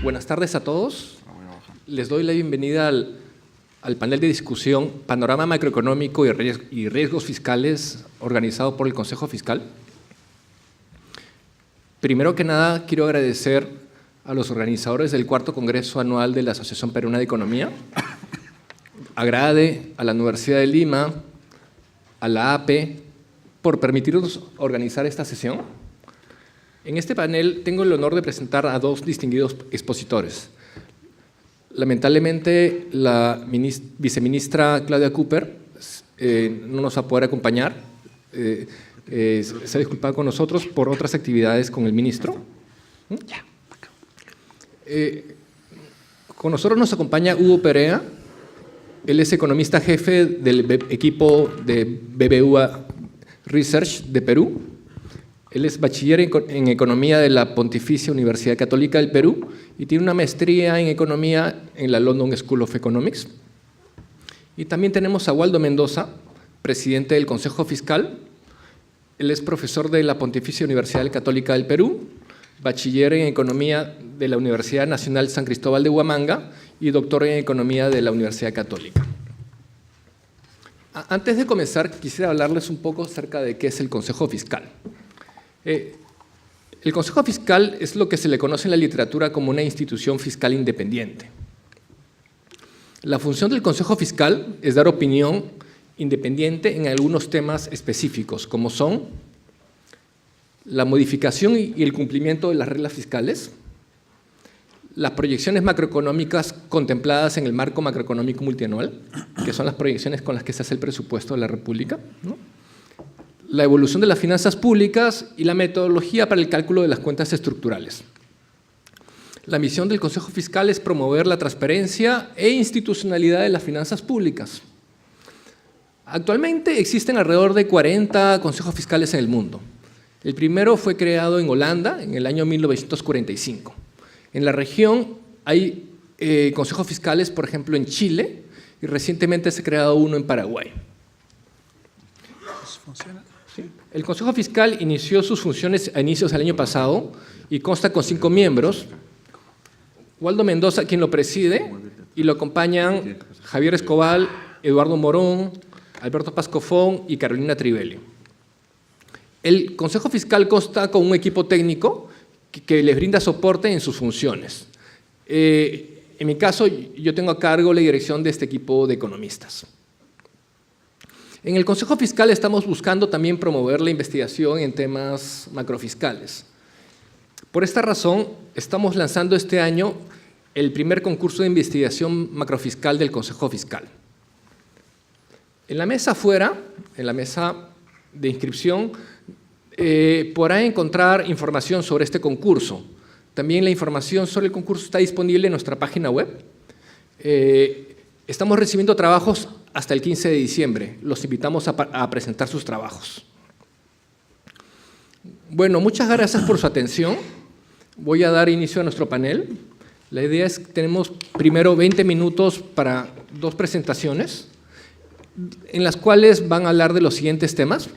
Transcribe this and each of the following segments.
Buenas tardes a todos. Les doy la bienvenida al panel de discusión Panorama Macroeconómico y Riesgos Fiscales organizado por el Consejo Fiscal. Primero que nada, quiero agradecer a los organizadores del cuarto Congreso Anual de la Asociación Peruana de Economía, a GRADE, a la Universidad de Lima, a la APE, por permitirnos organizar esta sesión. En este panel tengo el honor de presentar a dos distinguidos expositores. Lamentablemente, la viceministra Claudia Cooper no nos va a poder acompañar. Se ha disculpado con nosotros por otras actividades con el ministro. Con nosotros nos acompaña Hugo Perea. Él es economista jefe del equipo de BBVA Research de Perú. Él es bachiller en Economía de la Pontificia Universidad Católica del Perú y tiene una maestría en Economía en la London School of Economics. Y también tenemos a Waldo Mendoza, presidente del Consejo Fiscal. Él es profesor de la Pontificia Universidad Católica del Perú, bachiller en Economía de la Universidad Nacional San Cristóbal de Huamanga y doctor en Economía de la Universidad Católica. Antes de comenzar, quisiera hablarles un poco acerca de qué es el Consejo Fiscal. El Consejo Fiscal es lo que se le conoce en la literatura como una institución fiscal independiente. La función del Consejo Fiscal es dar opinión independiente en algunos temas específicos, como son la modificación y el cumplimiento de las reglas fiscales, las proyecciones macroeconómicas contempladas en el marco macroeconómico multianual, que son las proyecciones con las que se hace el presupuesto de la República, ¿no? La evolución de las finanzas públicas y la metodología para el cálculo de las cuentas estructurales. La misión del Consejo Fiscal es promover la transparencia e institucionalidad de las finanzas públicas. Actualmente existen alrededor de 40 consejos fiscales en el mundo. El primero fue creado en Holanda en el año 1945. En la región hay consejos fiscales, por ejemplo, en Chile, y recientemente se ha creado uno en Paraguay. ¿Funciona? Sí. El Consejo Fiscal inició sus funciones a inicios del año pasado y consta con 5 miembros. Waldo Mendoza, quien lo preside, y lo acompañan Javier Escobar, Eduardo Morón, Alberto Pascofón y Carolina Trivelli. El Consejo Fiscal consta con un equipo técnico que les brinda soporte en sus funciones. En mi caso, yo tengo a cargo la dirección de este equipo de economistas. En el Consejo Fiscal estamos buscando también promover la investigación en temas macrofiscales. Por esta razón, estamos lanzando este año el primer concurso de investigación macrofiscal del Consejo Fiscal. En la mesa afuera, en la mesa de inscripción, podrán encontrar información sobre este concurso. También la información sobre el concurso está disponible en nuestra página web. Estamos recibiendo trabajos hasta el 15 de diciembre. Los invitamos a presentar sus trabajos. Bueno, muchas gracias por su atención. Voy a dar inicio a nuestro panel. La idea es que tenemos primero 20 minutos para 2 presentaciones, en las cuales van a hablar de los siguientes temas.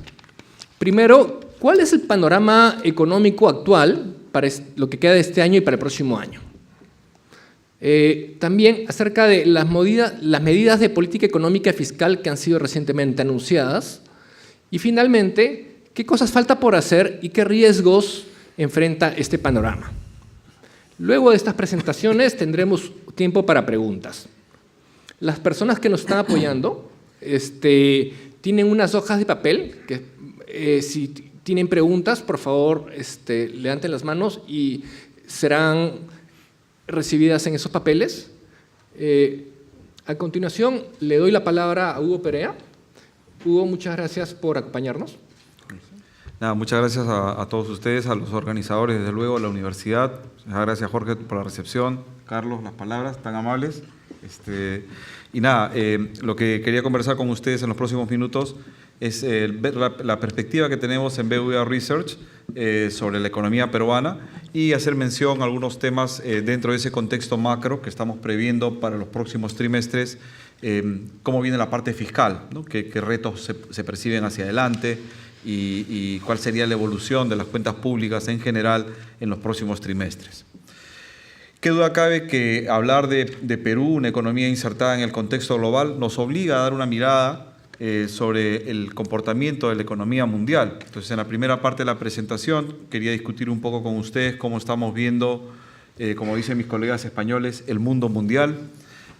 Primero, ¿cuál es el panorama económico actual para lo que queda de este año y para el próximo año? También acerca de las medidas de política económica y fiscal que han sido recientemente anunciadas. Y finalmente, ¿qué cosas falta por hacer y qué riesgos enfrenta este panorama? Luego de estas presentaciones tendremos tiempo para preguntas. Las personas que nos están apoyando tienen unas hojas de papel que si tienen preguntas, por favor, levanten las manos y serán recibidas en esos papeles. A continuación, le doy la palabra a Hugo Perea. Hugo, muchas gracias por acompañarnos. Nada, muchas gracias a todos ustedes, a los organizadores, desde luego, a la universidad. Muchas gracias, Jorge, por la recepción. Carlos, las palabras tan amables. Y nada, lo que quería conversar con ustedes en los próximos minutos es ver la perspectiva que tenemos en BBVA Research sobre la economía peruana y hacer mención a algunos temas dentro de ese contexto macro que estamos previendo para los próximos trimestres, cómo viene la parte fiscal, ¿no? ¿Qué retos se perciben hacia adelante y cuál sería la evolución de las cuentas públicas en general en los próximos trimestres. Qué duda cabe que hablar de Perú, una economía insertada en el contexto global, nos obliga a dar una mirada sobre el comportamiento de la economía mundial. Entonces, en la primera parte de la presentación quería discutir un poco con ustedes cómo estamos viendo, como dicen mis colegas españoles, el mundo mundial.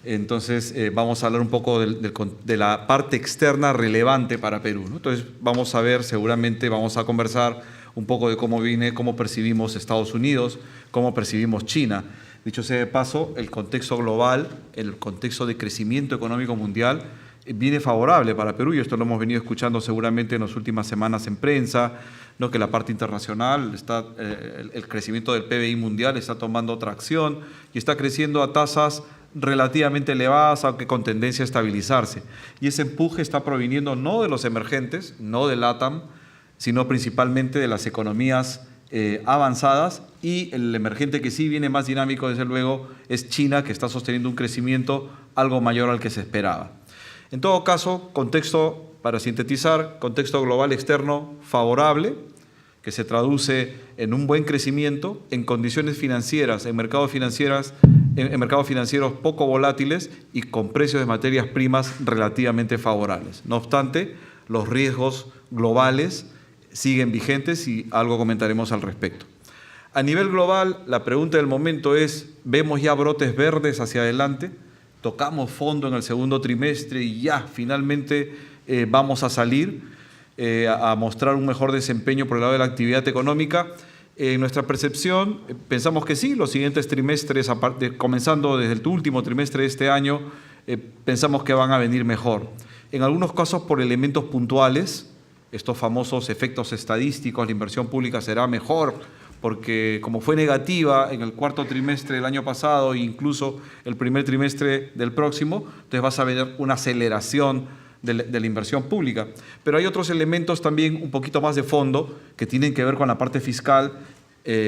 Entonces, vamos a hablar un poco de la parte externa relevante para Perú, ¿no? Entonces, vamos a ver, seguramente vamos a conversar un poco de cómo percibimos Estados Unidos, cómo percibimos China. Dicho sea de paso, el contexto global, el contexto de crecimiento económico mundial, viene favorable para Perú, y esto lo hemos venido escuchando seguramente en las últimas semanas en prensa, ¿no? Que la parte internacional, el crecimiento del PBI mundial está tomando tracción y está creciendo a tasas relativamente elevadas, aunque con tendencia a estabilizarse. Y ese empuje está proviniendo no de los emergentes, no de LATAM, sino principalmente de las economías avanzadas, y el emergente que sí viene más dinámico, desde luego, es China, que está sosteniendo un crecimiento algo mayor al que se esperaba. En todo caso, contexto, para sintetizar, contexto global externo favorable, que se traduce en un buen crecimiento, en condiciones financieras, en mercados financieros poco volátiles y con precios de materias primas relativamente favorables. No obstante, los riesgos globales siguen vigentes y algo comentaremos al respecto. A nivel global, la pregunta del momento es, ¿vemos ya brotes verdes hacia adelante? ¿Tocamos fondo en el segundo trimestre y ya finalmente vamos a salir a mostrar un mejor desempeño por el lado de la actividad económica? En nuestra percepción, pensamos que sí, los siguientes trimestres, comenzando desde el último trimestre de este año, pensamos que van a venir mejor. En algunos casos por elementos puntuales, estos famosos efectos estadísticos, la inversión pública será mejor, porque como fue negativa en el cuarto trimestre del año pasado e incluso el primer trimestre del próximo, entonces vas a ver una aceleración de la inversión pública. Pero hay otros elementos también un poquito más de fondo que tienen que ver con la parte fiscal,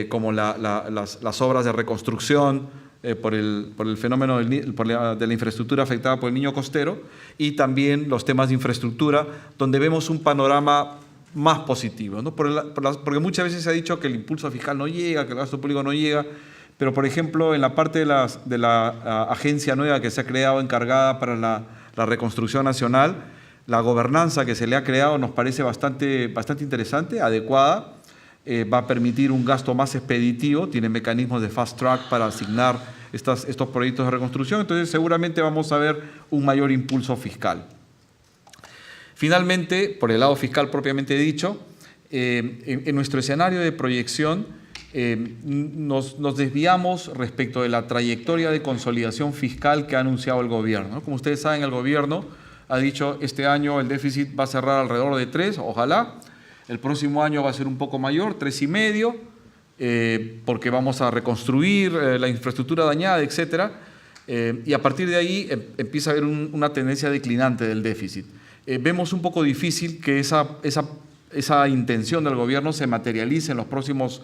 como las obras de reconstrucción, por el fenómeno de la infraestructura afectada por el Niño Costero, y también los temas de infraestructura, donde vemos un panorama más positivo, ¿no? Porque muchas veces se ha dicho que el impulso fiscal no llega, que el gasto público no llega, pero por ejemplo en la parte de la agencia nueva que se ha creado encargada para la reconstrucción nacional, la gobernanza que se le ha creado nos parece bastante interesante, adecuada. Va a permitir un gasto más expeditivo, tiene mecanismos de fast track para asignar estos proyectos de reconstrucción, entonces seguramente vamos a ver un mayor impulso fiscal. Finalmente, por el lado fiscal propiamente dicho, en nuestro escenario de proyección nos desviamos respecto de la trayectoria de consolidación fiscal que ha anunciado el gobierno, ¿no? Como ustedes saben, el gobierno ha dicho este año el déficit va a cerrar alrededor de 3, ojalá. El próximo año va a ser un poco mayor, 3,5, porque vamos a reconstruir la infraestructura dañada, etc. Y a partir de ahí empieza a haber una tendencia declinante del déficit. Vemos un poco difícil que esa intención del gobierno se materialice en los próximos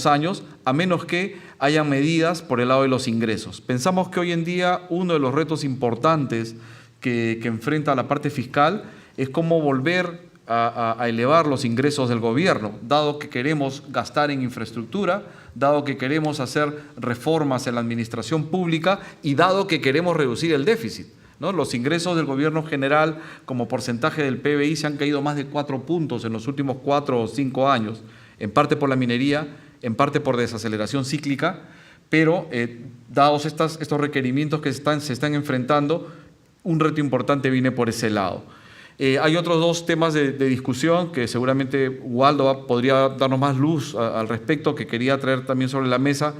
años, a menos que haya medidas por el lado de los ingresos. Pensamos que hoy en día uno de los retos importantes que enfrenta la parte fiscal es cómo volver a elevar los ingresos del gobierno, dado que queremos gastar en infraestructura, dado que queremos hacer reformas en la administración pública y dado que queremos reducir el déficit, ¿no? Los ingresos del gobierno general como porcentaje del PBI se han caído más de 4 puntos en los últimos 4 o 5 años, en parte por la minería, en parte por desaceleración cíclica, pero dados estos requerimientos que se están enfrentando, un reto importante viene por ese lado. Hay otros dos temas de discusión que seguramente Waldo podría darnos más luz al respecto, que quería traer también sobre la mesa.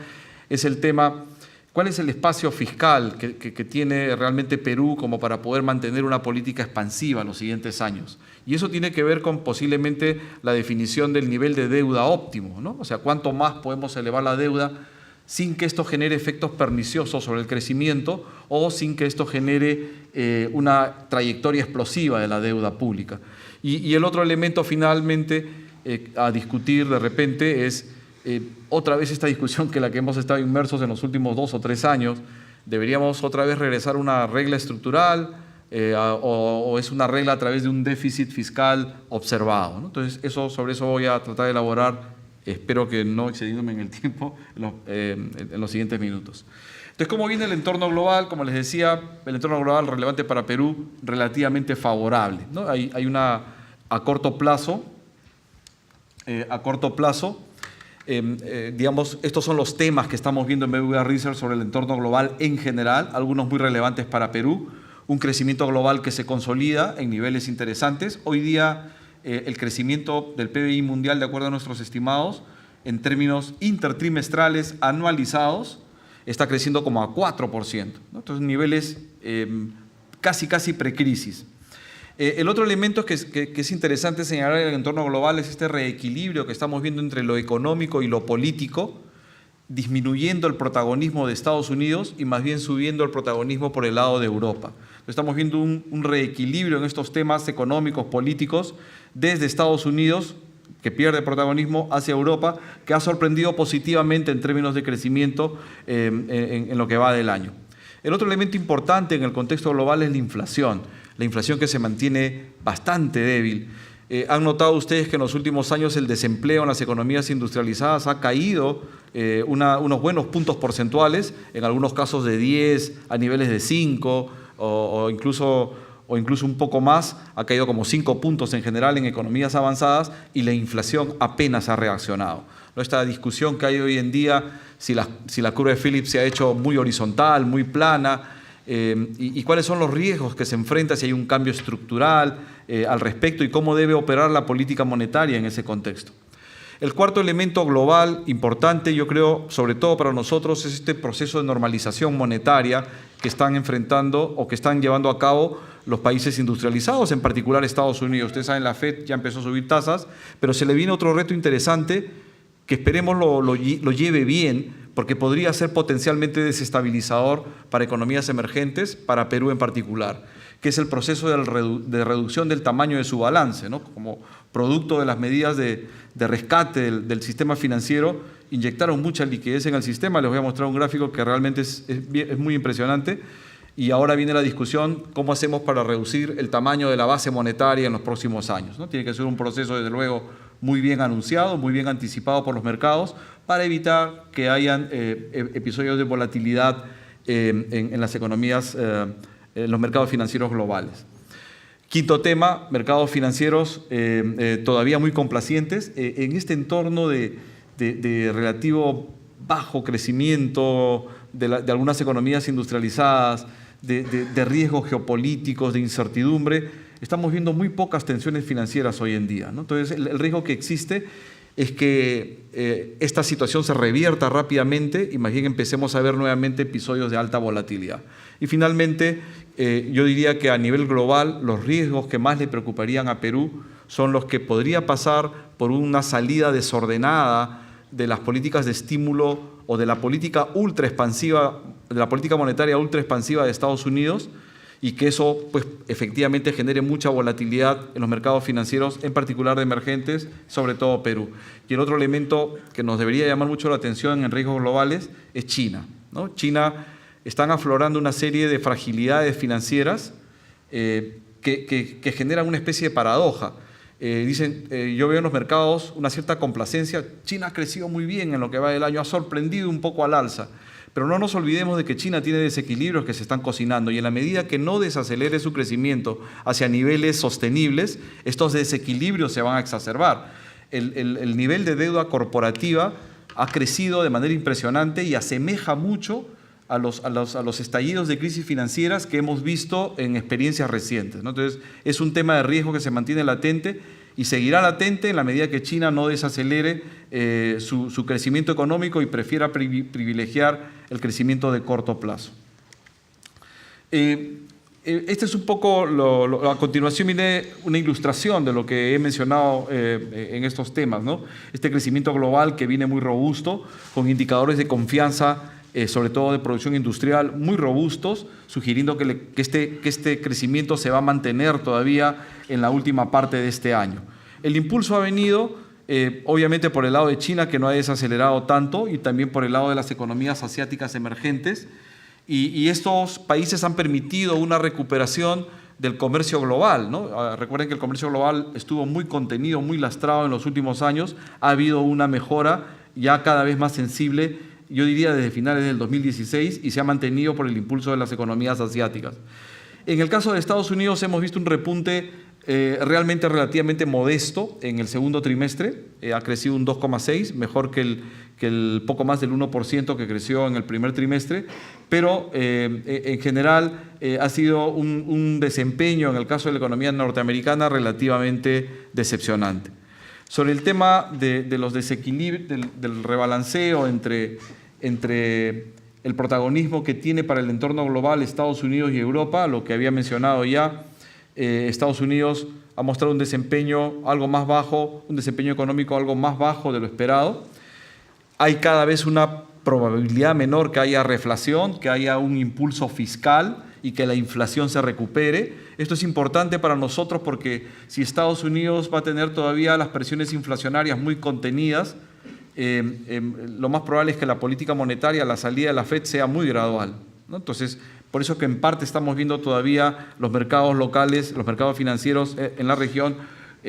Es el tema, ¿cuál es el espacio fiscal que tiene realmente Perú como para poder mantener una política expansiva en los siguientes años? Y eso tiene que ver con posiblemente la definición del nivel de deuda óptimo, ¿no? O sea, cuánto más podemos elevar la deuda sin que esto genere efectos perniciosos sobre el crecimiento o sin que esto genere una trayectoria explosiva de la deuda pública. Y el otro elemento finalmente a discutir de repente es otra vez esta discusión que la que hemos estado inmersos en los últimos 2 o 3 años. ¿Deberíamos otra vez regresar a una regla estructural o es una regla a través de un déficit fiscal observado, ¿no? Entonces, sobre eso voy a tratar de elaborar Espero que no excediéndome en el tiempo en los siguientes minutos. Entonces, ¿cómo viene el entorno global? Como les decía, el entorno global relevante para Perú, relativamente favorable, ¿no? Hay una a corto plazo, digamos, estos son los temas que estamos viendo en BBVA Research sobre el entorno global en general, algunos muy relevantes para Perú, un crecimiento global que se consolida en niveles interesantes. Hoy día el crecimiento del PBI mundial, de acuerdo a nuestros estimados, en términos intertrimestrales anualizados, está creciendo como a 4%, ¿no? Entonces, niveles casi precrisis. El otro elemento que es interesante señalar en el entorno global es este reequilibrio que estamos viendo entre lo económico y lo político, disminuyendo el protagonismo de Estados Unidos y más bien subiendo el protagonismo por el lado de Europa. Estamos viendo un reequilibrio en estos temas económicos, políticos, desde Estados Unidos, que pierde protagonismo, hacia Europa, que ha sorprendido positivamente en términos de crecimiento en lo que va del año. El otro elemento importante en el contexto global es la inflación que se mantiene bastante débil. ¿Han notado ustedes que en los últimos años el desempleo en las economías industrializadas ha caído unos buenos puntos porcentuales, en algunos casos de 10 a niveles de 5 o incluso un poco más, ha caído como 5 puntos en general en economías avanzadas y la inflación apenas ha reaccionado. Esta discusión que hay hoy en día, si la curva de Phillips se ha hecho muy horizontal, muy plana, y cuáles son los riesgos que se enfrenta si hay un cambio estructural al respecto y cómo debe operar la política monetaria en ese contexto. El cuarto elemento global importante, yo creo, sobre todo para nosotros, es este proceso de normalización monetaria que están enfrentando o que están llevando a cabo los países industrializados, en particular Estados Unidos. Ustedes saben, la FED ya empezó a subir tasas, pero se le viene otro reto interesante que esperemos lo lleve bien, porque podría ser potencialmente desestabilizador para economías emergentes, para Perú en particular, que es el proceso de reducción del tamaño de su balance, ¿no? Como producto de las medidas de rescate del sistema financiero, inyectaron mucha liquidez en el sistema. Les voy a mostrar un gráfico que realmente es muy impresionante. Y ahora viene la discusión, ¿cómo hacemos para reducir el tamaño de la base monetaria en los próximos años, ¿no? Tiene que ser un proceso, desde luego, muy bien anunciado, muy bien anticipado por los mercados, para evitar que hayan episodios de volatilidad en las economías, en los mercados financieros globales. Quinto tema, mercados financieros todavía muy complacientes. En este entorno de relativo bajo crecimiento de algunas economías industrializadas, de riesgos geopolíticos, de incertidumbre, estamos viendo muy pocas tensiones financieras hoy en día, ¿no? Entonces, el riesgo que existe es que esta situación se revierta rápidamente y más bien empecemos a ver nuevamente episodios de alta volatilidad. Y finalmente, yo diría que a nivel global, los riesgos que más le preocuparían a Perú son los que podría pasar por una salida desordenada de las políticas de estímulo o de la política ultra expansiva, de la política monetaria ultra expansiva de Estados Unidos, y que eso pues, efectivamente genere mucha volatilidad en los mercados financieros, en particular de emergentes, sobre todo Perú. Y el otro elemento que nos debería llamar mucho la atención en riesgos globales es China, ¿no? China están aflorando una serie de fragilidades financieras que generan una especie de paradoja. Yo veo en los mercados una cierta complacencia. China ha crecido muy bien en lo que va del año, ha sorprendido un poco al alza. Pero no nos olvidemos de que China tiene desequilibrios que se están cocinando y en la medida que no desacelere su crecimiento hacia niveles sostenibles, estos desequilibrios se van a exacerbar. El nivel de deuda corporativa ha crecido de manera impresionante y asemeja mucho a los estallidos de crisis financieras que hemos visto en experiencias recientes, ¿no? Entonces, es un tema de riesgo que se mantiene latente y seguirá latente en la medida que China no desacelere su crecimiento económico y prefiera privilegiar el crecimiento de corto plazo. Este es un poco, a continuación viene una ilustración de lo que he mencionado en estos temas, ¿no? Este crecimiento global que viene muy robusto, con indicadores de confianza, sobre todo de producción industrial, muy robustos, sugiriendo que este crecimiento se va a mantener todavía en la última parte de este año. El impulso ha venido, obviamente, por el lado de China, que no ha desacelerado tanto, y también por el lado de las economías asiáticas emergentes, y estos países han permitido una recuperación del comercio global, ¿no? Recuerden que el comercio global estuvo muy contenido, muy lastrado en los últimos años. Ha habido una mejora ya cada vez más sensible, yo diría desde finales del 2016, y se ha mantenido por el impulso de las economías asiáticas. En el caso de Estados Unidos hemos visto un repunte realmente relativamente modesto en el segundo trimestre. Ha crecido un 2,6%, mejor que el poco más del 1% que creció en el primer trimestre, pero en general ha sido un desempeño en el caso de la economía norteamericana relativamente decepcionante. Sobre el tema de los desequilibrios, del rebalanceo entre el protagonismo que tiene para el entorno global Estados Unidos y Europa, lo que había mencionado ya, Estados Unidos ha mostrado un desempeño algo más bajo, un desempeño económico algo más bajo de lo esperado. Hay cada vez una probabilidad menor que haya reflación, que haya un impulso fiscal y que la inflación se recupere. Esto es importante para nosotros porque si Estados Unidos va a tener todavía las presiones inflacionarias muy contenidas, lo más probable es que la política monetaria, la salida de la FED sea muy gradual, ¿no? Entonces, por eso que en parte estamos viendo todavía los mercados locales, los mercados financieros en la región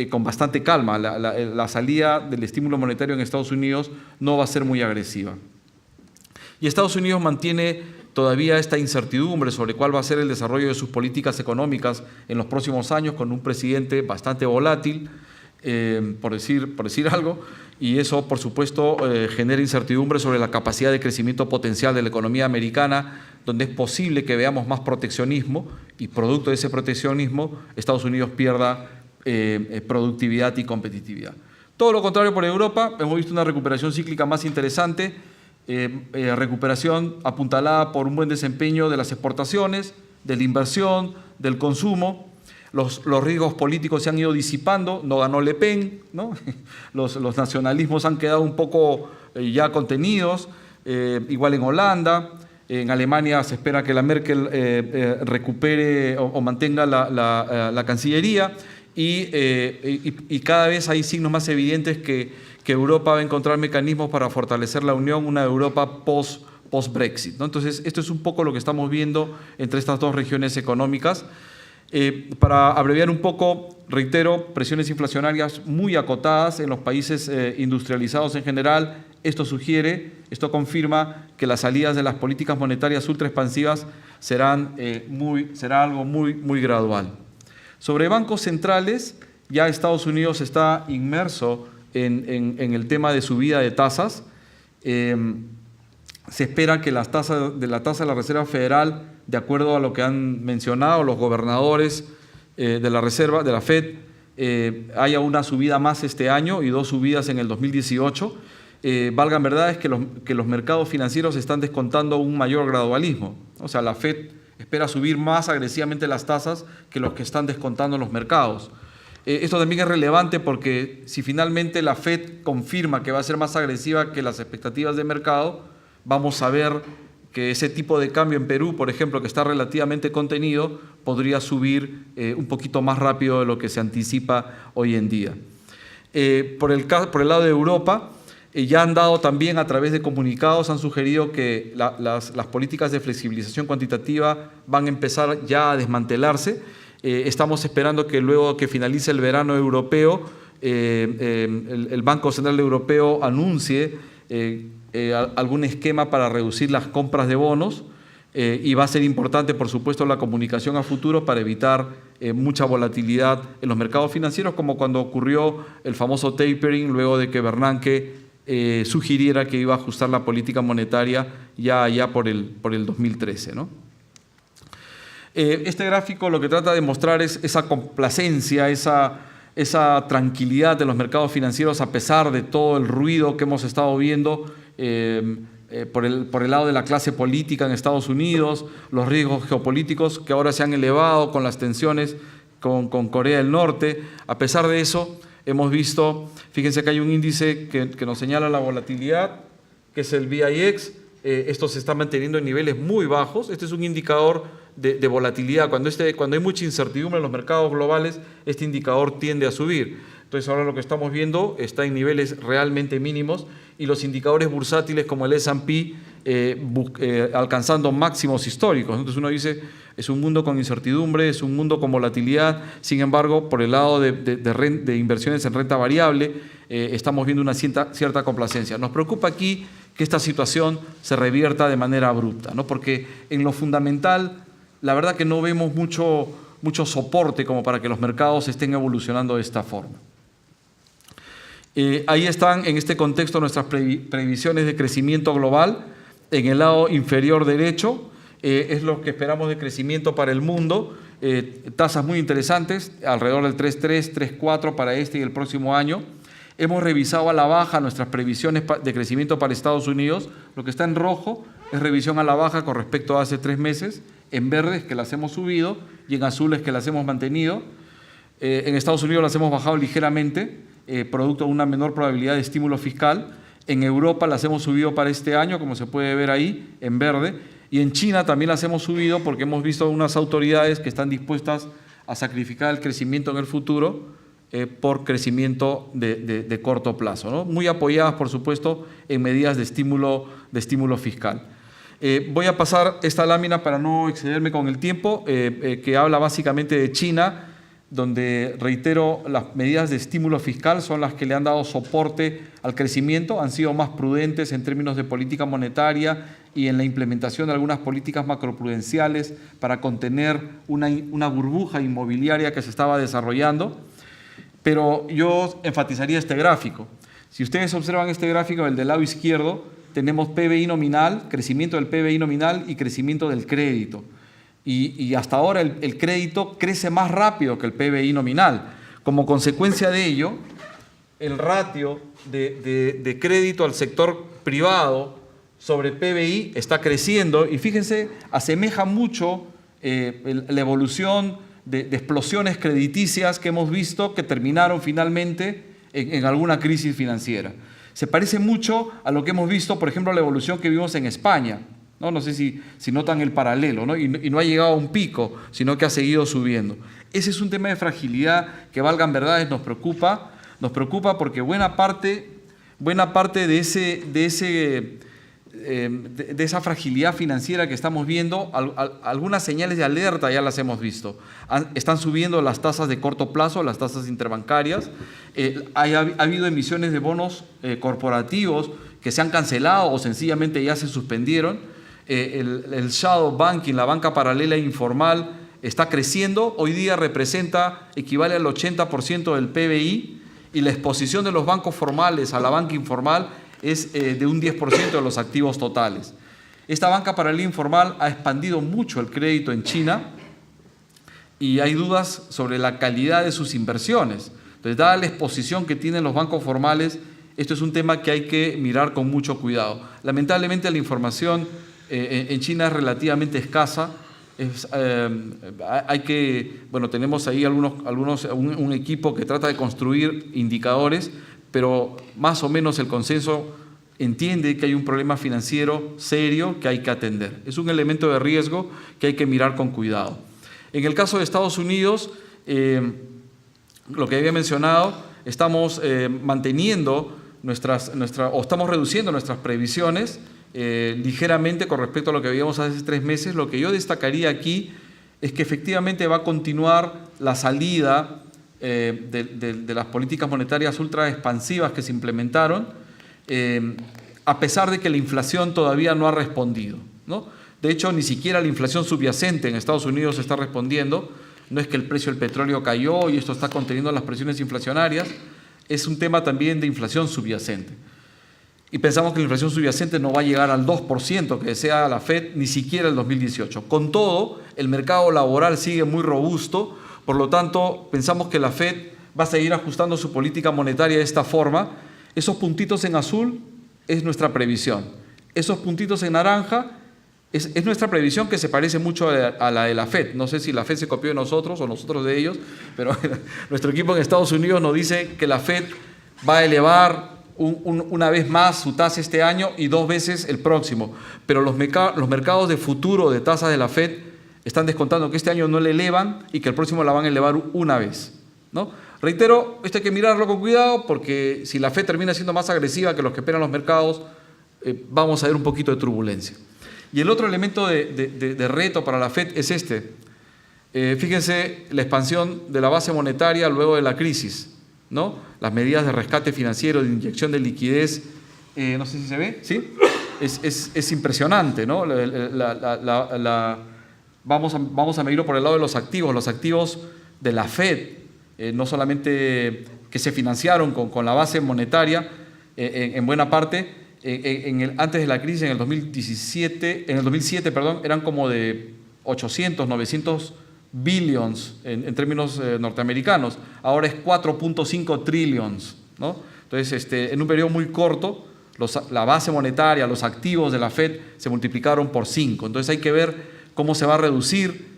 con bastante calma. La salida del estímulo monetario en Estados Unidos no va a ser muy agresiva. Y Estados Unidos mantiene todavía esta incertidumbre sobre cuál va a ser el desarrollo de sus políticas económicas en los próximos años, con un presidente bastante volátil, por decir algo, y eso, por supuesto, genera incertidumbre sobre la capacidad de crecimiento potencial de la economía americana, donde es posible que veamos más proteccionismo y producto de ese proteccionismo Estados Unidos pierda productividad y competitividad. Todo lo contrario por Europa, hemos visto una recuperación cíclica más interesante, recuperación apuntalada por un buen desempeño de las exportaciones, de la inversión, del consumo. Los riesgos políticos se han ido disipando, no ganó Le Pen, ¿no? Los nacionalismos han quedado un poco ya contenidos, igual en Holanda. En Alemania se espera que la Merkel recupere o mantenga la Cancillería y cada vez hay signos más evidentes que Europa va a encontrar mecanismos para fortalecer la unión, una Europa post-Brexit, ¿no? Entonces, esto es un poco lo que estamos viendo entre estas dos regiones económicas. Para abreviar un poco, reitero, presiones inflacionarias muy acotadas en los países industrializados en general. Esto confirma que las salidas de las políticas monetarias ultra expansivas será algo muy gradual. Sobre bancos centrales, ya Estados Unidos está inmerso en el tema de subida de tasas. Se espera que la tasa de la Reserva Federal, de acuerdo a lo que han mencionado los gobernadores de la Reserva, de la FED, haya una subida más este año y 2 subidas en el 2018. Valgan verdades que los mercados financieros están descontando un mayor gradualismo. O sea, la FED espera subir más agresivamente las tasas que los que están descontando los mercados. Esto también es relevante porque si finalmente la FED confirma que va a ser más agresiva que las expectativas de mercado, vamos a ver que ese tipo de cambio en Perú, por ejemplo, que está relativamente contenido, podría subir un poquito más rápido de lo que se anticipa hoy en día. Por el lado de Europa, ya han dado también a través de comunicados, han sugerido que las políticas de flexibilización cuantitativa van a empezar ya a desmantelarse. Estamos esperando que luego que finalice el verano europeo, el Banco Central Europeo anuncie algún esquema para reducir las compras de bonos y va a ser importante, por supuesto, la comunicación a futuro para evitar mucha volatilidad en los mercados financieros, como cuando ocurrió el famoso tapering luego de que Bernanke sugiriera que iba a ajustar la política monetaria ya por el 2013, ¿no? Este gráfico lo que trata de mostrar es esa complacencia, esa tranquilidad de los mercados financieros a pesar de todo el ruido que hemos estado viendo por el lado de la clase política en Estados Unidos, los riesgos geopolíticos que ahora se han elevado con las tensiones con Corea del Norte. A pesar de eso, hemos visto, fíjense que hay un índice que nos señala la volatilidad, que es el VIX. Esto se está manteniendo en niveles muy bajos. Este es un indicador de volatilidad. Cuando hay mucha incertidumbre en los mercados globales, este indicador tiende a subir. Entonces ahora lo que estamos viendo está en niveles realmente mínimos y los indicadores bursátiles como el S&P alcanzando máximos históricos. Entonces uno dice, es un mundo con incertidumbre, es un mundo con volatilidad. Sin embargo, por el lado de inversiones en renta variable, estamos viendo una cierta complacencia. Nos preocupa aquí que esta situación se revierta de manera abrupta, ¿no? Porque en lo fundamental, la verdad que no vemos mucho soporte como para que los mercados estén evolucionando de esta forma. Ahí están, en este contexto, nuestras previsiones de crecimiento global. En el lado inferior derecho es lo que esperamos de crecimiento para el mundo. Tasas muy interesantes, alrededor del 3,3, 3,4 para este y el próximo año. Hemos revisado a la baja nuestras previsiones de crecimiento para Estados Unidos. Lo que está en rojo es revisión a la baja con respecto a hace 3 meses. En verde es que las hemos subido y en azul es que las hemos mantenido. En Estados Unidos las hemos bajado ligeramente, producto de una menor probabilidad de estímulo fiscal. En Europa las hemos subido para este año, como se puede ver ahí, en verde. Y en China también las hemos subido porque hemos visto unas autoridades que están dispuestas a sacrificar el crecimiento en el futuro por crecimiento de corto plazo, ¿no? Muy apoyadas, por supuesto, en medidas de estímulo fiscal. Voy a pasar esta lámina para no excederme con el tiempo, que habla básicamente de China, donde, reitero, las medidas de estímulo fiscal son las que le han dado soporte al crecimiento, han sido más prudentes en términos de política monetaria y en la implementación de algunas políticas macroprudenciales para contener una burbuja inmobiliaria que se estaba desarrollando. Pero yo enfatizaría este gráfico. Si ustedes observan este gráfico, el del lado izquierdo, tenemos PBI nominal, crecimiento del PBI nominal y crecimiento del crédito. Y hasta ahora el crédito crece más rápido que el PBI nominal. Como consecuencia de ello, el ratio de crédito al sector privado sobre PBI está creciendo y fíjense, asemeja mucho la evolución de explosiones crediticias que hemos visto que terminaron finalmente en alguna crisis financiera. Se parece mucho a lo que hemos visto, por ejemplo, la evolución que vimos en España. No sé si notan el paralelo, ¿no? Y no ha llegado a un pico, sino que ha seguido subiendo. Ese es un tema de fragilidad que, valgan verdades, nos preocupa porque buena parte de esa fragilidad financiera que estamos viendo, algunas señales de alerta ya las hemos visto. Están subiendo las tasas de corto plazo, las tasas interbancarias. Ha habido emisiones de bonos corporativos que se han cancelado o sencillamente ya se suspendieron. El shadow banking, la banca paralela informal, está creciendo. Hoy día equivale al 80% del PBI y la exposición de los bancos formales a la banca informal es de un 10% de los activos totales. Esta banca paralela informal ha expandido mucho el crédito en China y hay dudas sobre la calidad de sus inversiones. Entonces, dada la exposición que tienen los bancos formales, esto es un tema que hay que mirar con mucho cuidado. Lamentablemente, la información en China es relativamente escasa. Tenemos ahí un equipo que trata de construir indicadores, pero más o menos el consenso entiende que hay un problema financiero serio que hay que atender. Es un elemento de riesgo que hay que mirar con cuidado. En el caso de Estados Unidos, lo que había mencionado, estamos manteniendo estamos reduciendo nuestras previsiones ligeramente con respecto a lo que veíamos hace 3 meses. Lo que yo destacaría aquí es que efectivamente va a continuar la salida de las políticas monetarias ultra expansivas que se implementaron, a pesar de que la inflación todavía no ha respondido, ¿no? De hecho, ni siquiera la inflación subyacente en Estados Unidos está respondiendo. No es que el precio del petróleo cayó y esto está conteniendo las presiones inflacionarias, es un tema también de inflación subyacente. Y pensamos que la inflación subyacente no va a llegar al 2% que desea la FED, ni siquiera el 2018. Con todo, el mercado laboral sigue muy robusto, por lo tanto, pensamos que la FED va a seguir ajustando su política monetaria de esta forma. Esos puntitos en azul es nuestra previsión. Esos puntitos en naranja es nuestra previsión, que se parece mucho a la de la FED. No sé si la FED se copió de nosotros o nosotros de ellos, pero nuestro equipo en Estados Unidos nos dice que la FED va a elevar una vez más su tasa este año y 2 veces el próximo. Pero los mercados de futuro de tasas de la FED están descontando que este año no le elevan y que el próximo la van a elevar una vez. ¿no? Reitero, esto hay que mirarlo con cuidado porque si la FED termina siendo más agresiva que los que esperan los mercados, vamos a ver un poquito de turbulencia. Y el otro elemento de reto para la FED es este. Fíjense la expansión de la base monetaria luego de la crisis, ¿no? Las medidas de rescate financiero, de inyección de liquidez, no sé si se ve, ¿sí? Es impresionante, ¿no? Vamos a medirlo por el lado de los activos de la FED, no solamente que se financiaron con la base monetaria, en buena parte, antes de la crisis, en el 2007, eran como de 800, 900 billions en términos norteamericanos. Ahora es 4.5 trillions, ¿no? Entonces, en un periodo muy corto, la base monetaria, los activos de la FED se multiplicaron por 5. Entonces hay que ver cómo se va a reducir,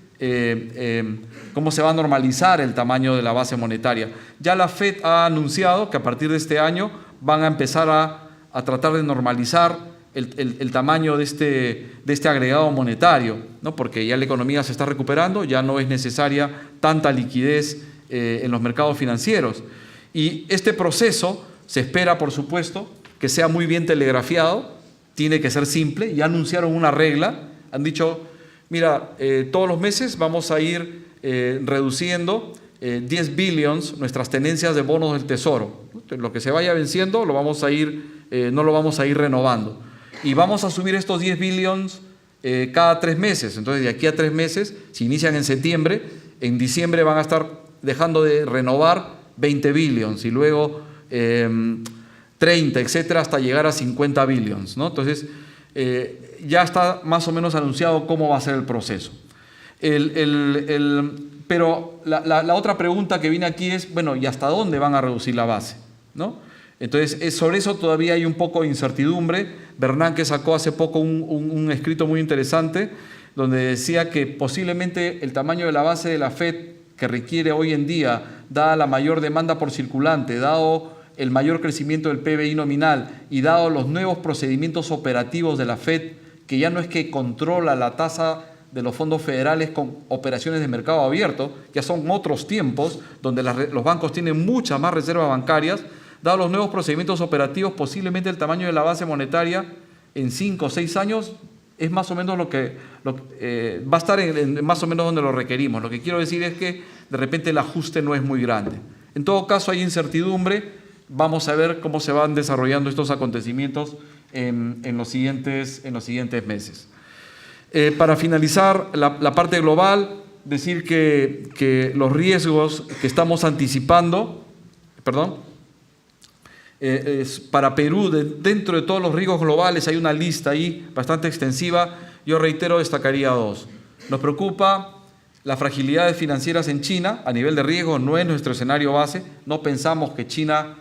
cómo se va a normalizar el tamaño de la base monetaria. Ya la FED ha anunciado que a partir de este año van a empezar a tratar de normalizar el tamaño de este agregado monetario, ¿no? Porque ya la economía se está recuperando, ya no es necesaria tanta liquidez en los mercados financieros. Y este proceso se espera, por supuesto, que sea muy bien telegrafiado, tiene que ser simple. Ya anunciaron una regla, han dicho, mira, todos los meses vamos a ir reduciendo 10 billions nuestras tenencias de bonos del Tesoro. Lo que se vaya venciendo no lo vamos a ir renovando. Y vamos a subir estos 10 billions cada 3 meses. Entonces, de aquí a 3 meses, si inician en septiembre, en diciembre van a estar dejando de renovar 20 billions y luego 30, etcétera, hasta llegar a 50 billions, ¿no? Entonces, ya está más o menos anunciado cómo va a ser el proceso. Pero la otra pregunta que viene aquí es, bueno, ¿y hasta dónde van a reducir la base, ¿no? Entonces, sobre eso todavía hay un poco de incertidumbre. Bernanke sacó hace poco un escrito muy interesante donde decía que posiblemente el tamaño de la base de la FED que requiere hoy en día, dada la mayor demanda por circulante, dado el mayor crecimiento del PBI nominal y dado los nuevos procedimientos operativos de la FED, que ya no es que controla la tasa de los fondos federales con operaciones de mercado abierto, ya son otros tiempos donde los bancos tienen muchas más reservas bancarias. Dado los nuevos procedimientos operativos, posiblemente el tamaño de la base monetaria en 5 o 6 años es más o menos va a estar en más o menos donde lo requerimos. Lo que quiero decir es que de repente el ajuste no es muy grande. En todo caso hay incertidumbre. Vamos a ver cómo se van desarrollando estos acontecimientos en los siguientes meses. Para finalizar la parte global, decir que los riesgos que estamos anticipando, para Perú, dentro de todos los riesgos globales, hay una lista ahí bastante extensiva. Yo reitero, destacaría 2. Nos preocupa las fragilidades financieras en China. A nivel de riesgo no es nuestro escenario base. No pensamos que China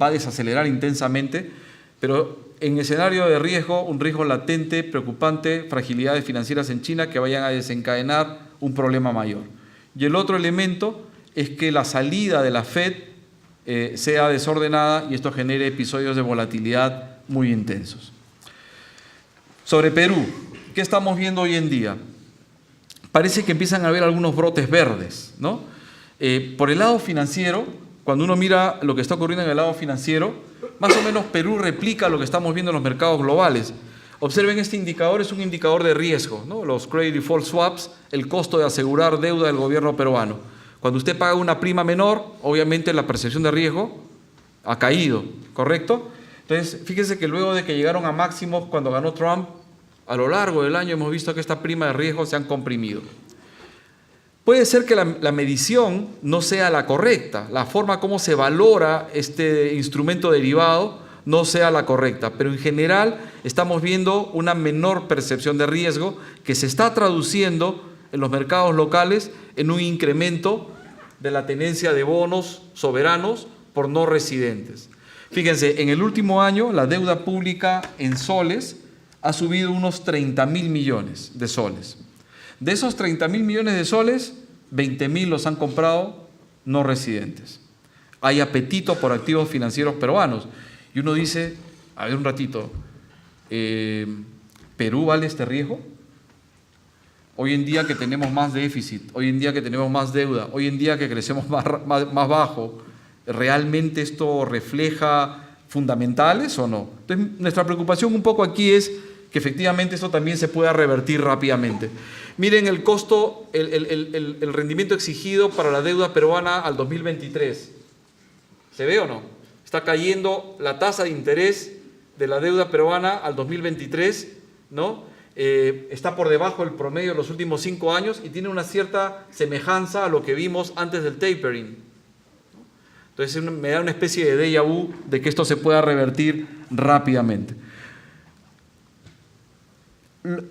va a desacelerar intensamente, pero en escenario de riesgo, un riesgo latente, preocupante, fragilidades financieras en China que vayan a desencadenar un problema mayor. Y el otro elemento es que la salida de la FED sea desordenada y esto genere episodios de volatilidad muy intensos. Sobre Perú, ¿qué estamos viendo hoy en día? Parece que empiezan a haber algunos brotes verdes, ¿no? Por el lado financiero, cuando uno mira lo que está ocurriendo en el lado financiero, más o menos Perú replica lo que estamos viendo en los mercados globales. Observen, este indicador es un indicador de riesgo, ¿no? Los Credit Default Swaps, el costo de asegurar deuda del gobierno peruano. Cuando usted paga una prima menor, obviamente la percepción de riesgo ha caído, ¿correcto? Entonces, fíjense que luego de que llegaron a máximos cuando ganó Trump, a lo largo del año hemos visto que esta prima de riesgo se han comprimido. Puede ser que la medición no sea la correcta, la forma como se valora este instrumento derivado no sea la correcta, pero en general estamos viendo una menor percepción de riesgo que se está traduciendo en los mercados locales en un incremento de la tenencia de bonos soberanos por no residentes. Fíjense, en el último año la deuda pública en soles ha subido unos 30.000 millones de soles. De esos 30.000 millones de soles, 20.000 los han comprado no residentes. Hay apetito por activos financieros peruanos. Y uno dice, a ver un ratito, ¿Perú vale este riesgo? hoy en día que tenemos más déficit, hoy en día que tenemos más deuda, hoy en día que crecemos más bajo, ¿realmente esto refleja fundamentales o no? Entonces, nuestra preocupación un poco aquí es que efectivamente esto también se pueda revertir rápidamente. Miren el costo, el rendimiento exigido para la deuda peruana al 2023. ¿Se ve o no? Está cayendo la tasa de interés de la deuda peruana al 2023, ¿no? Está por debajo del promedio de los últimos 5 años y tiene una cierta semejanza a lo que vimos antes del tapering. Entonces me da una especie de déjà vu de que esto se pueda revertir rápidamente.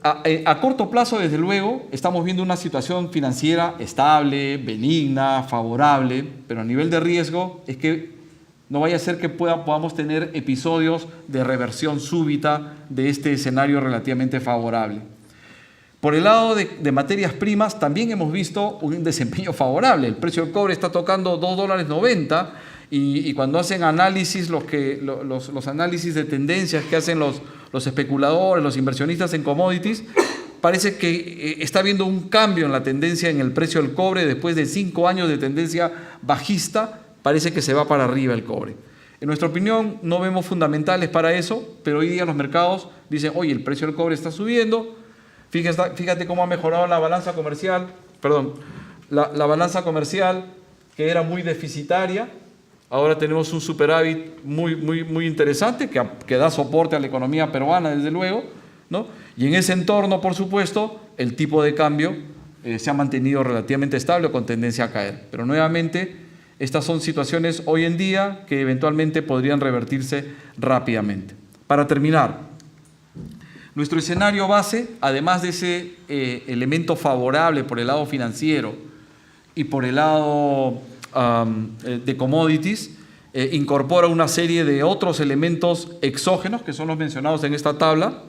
A corto plazo, desde luego, estamos viendo una situación financiera estable, benigna, favorable, pero a nivel de riesgo es que no vaya a ser que podamos tener episodios de reversión súbita de este escenario relativamente favorable. Por el lado de materias primas, también hemos visto un desempeño favorable. El precio del cobre está tocando $2.90 y cuando hacen análisis, los análisis de tendencias que hacen los especuladores, los inversionistas en commodities, parece que está habiendo un cambio en la tendencia en el precio del cobre. Después de 5 años de tendencia bajista, parece que se va para arriba el cobre. En nuestra opinión, no vemos fundamentales para eso, pero hoy día los mercados dicen, oye, el precio del cobre está subiendo. Fíjate cómo ha mejorado la balanza comercial, la balanza comercial que era muy deficitaria. Ahora tenemos un superávit muy interesante que da soporte a la economía peruana, desde luego, ¿no? Y en ese entorno, por supuesto, el tipo de cambio se ha mantenido relativamente estable o con tendencia a caer. Pero nuevamente, estas son situaciones hoy en día que eventualmente podrían revertirse rápidamente. Para terminar, nuestro escenario base, además de ese elemento favorable por el lado financiero y por el lado de commodities, incorpora una serie de otros elementos exógenos que son los mencionados en esta tabla,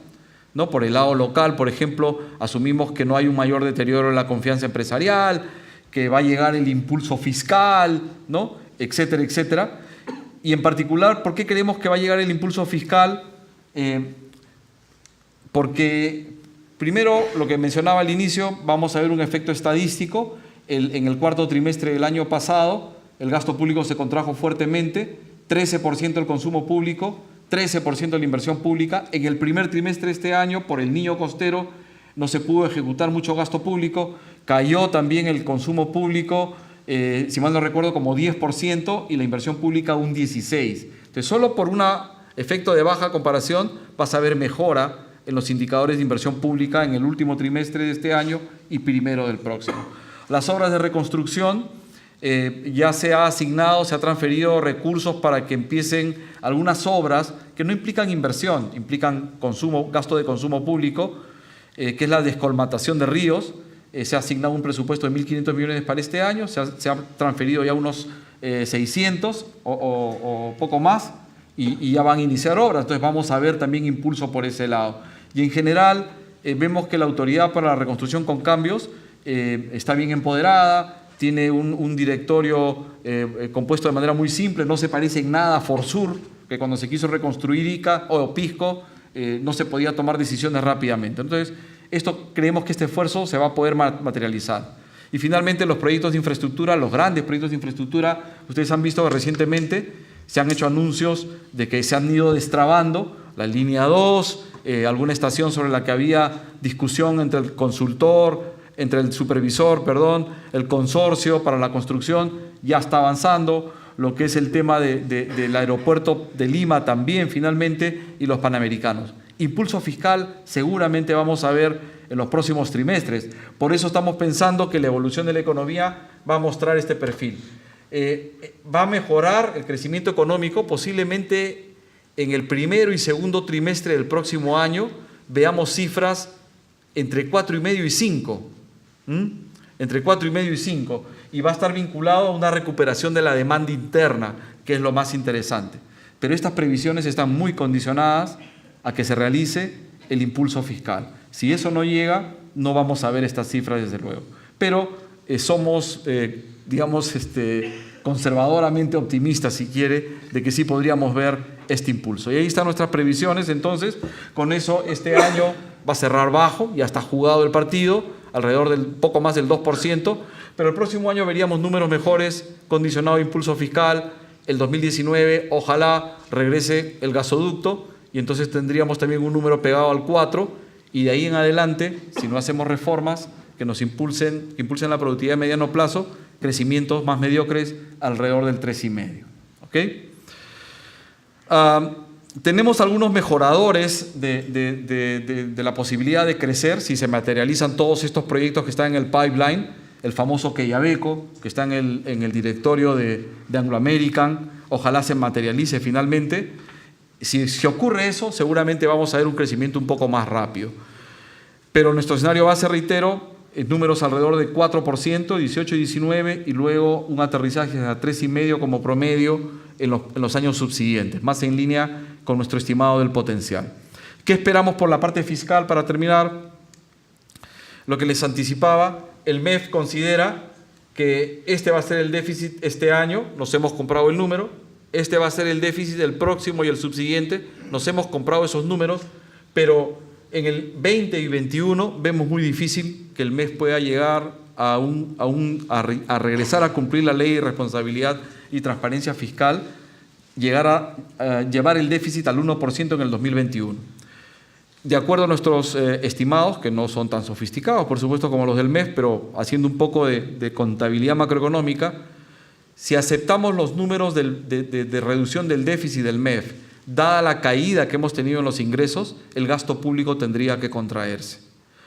¿no? Por el lado local, por ejemplo, asumimos que no hay un mayor deterioro en la confianza empresarial, que va a llegar el impulso fiscal, ¿no? Etcétera, etcétera. Y en particular, ¿por qué creemos que va a llegar el impulso fiscal? Porque, primero, lo que mencionaba al inicio, vamos a ver un efecto estadístico. En el cuarto trimestre del año pasado, el gasto público se contrajo fuertemente, 13% el consumo público, 13% la inversión pública. En el primer trimestre de este año, por el niño costero, no se pudo ejecutar mucho gasto público, cayó también el consumo público, si mal no recuerdo, como 10% y la inversión pública un 16%. Entonces, solo por un efecto de baja comparación vas a ver mejora en los indicadores de inversión pública en el último trimestre de este año y primero del próximo. Las obras de reconstrucción, ya se ha asignado, se ha transferido recursos para que empiecen algunas obras que no implican inversión, implican gasto de consumo público, que es la descolmatación de ríos. Se ha asignado un presupuesto de 1.500 millones para este año, se ha transferido ya unos 600 o poco más y ya van a iniciar obras. Entonces vamos a ver también impulso por ese lado. Y en general vemos que la Autoridad para la Reconstrucción con Cambios está bien empoderada, tiene un directorio compuesto de manera muy simple, no se parece en nada a Forsur, que cuando se quiso reconstruir Ica o Pisco no se podía tomar decisiones rápidamente. Entonces, creemos que este esfuerzo se va a poder materializar. Y finalmente, los proyectos de infraestructura, los grandes proyectos de infraestructura, ustedes han visto que recientemente se han hecho anuncios de que se han ido destrabando la línea 2, alguna estación sobre la que había discusión entre el supervisor, el consorcio para la construcción, ya está avanzando. Lo que es el tema del aeropuerto de Lima también, finalmente, y los panamericanos. Impulso fiscal seguramente vamos a ver en los próximos trimestres. Por eso estamos pensando que la evolución de la economía va a mostrar este perfil. Va a mejorar el crecimiento económico, posiblemente en el primero y segundo trimestre del próximo año veamos cifras entre 4,5 y 5. Entre 4,5 y 5. Y va a estar vinculado a una recuperación de la demanda interna, que es lo más interesante. Pero estas previsiones están muy condicionadas a que se realice el impulso fiscal. Si eso no llega, no vamos a ver estas cifras, desde luego. Pero somos, conservadoramente optimistas, si quiere, de que sí podríamos ver este impulso. Y ahí están nuestras previsiones. Entonces, con eso, este año va a cerrar bajo, ya está jugado el partido. alrededor del poco más del 2%, pero el próximo año veríamos números mejores, condicionado a impulso fiscal. El 2019 ojalá regrese el gasoducto y entonces tendríamos también un número pegado al 4, y de ahí en adelante, si no hacemos reformas que nos impulsen la productividad a mediano plazo, crecimientos más mediocres alrededor del 3,5. ¿Ok? Tenemos algunos mejoradores de la posibilidad de crecer si se materializan todos estos proyectos que están en el pipeline. El famoso Quellaveco, que está en el directorio de Anglo American, ojalá se materialice finalmente. Si ocurre eso, seguramente vamos a ver un crecimiento un poco más rápido. Pero nuestro escenario base, reitero, números alrededor de 4%, 18 y 19, y luego un aterrizaje a 3,5 como promedio en los años subsiguientes, más en línea con nuestro estimado del potencial. ¿Qué esperamos por la parte fiscal para terminar? Lo que les anticipaba, el MEF considera que este va a ser el déficit este año, nos hemos comprado el número, este va a ser el déficit del próximo y el subsiguiente, nos hemos comprado esos números, pero en el 20 y 21 vemos muy difícil que el MEF pueda llegar a regresar a cumplir la ley de responsabilidad y transparencia fiscal, llegar a llevar el déficit al 1% en el 2021. De acuerdo a nuestros estimados, que no son tan sofisticados, por supuesto, como los del MEF, pero haciendo un poco de contabilidad macroeconómica, si aceptamos los números de reducción del déficit del MEF, dada la caída que hemos tenido en los ingresos, el gasto público tendría que contraerse.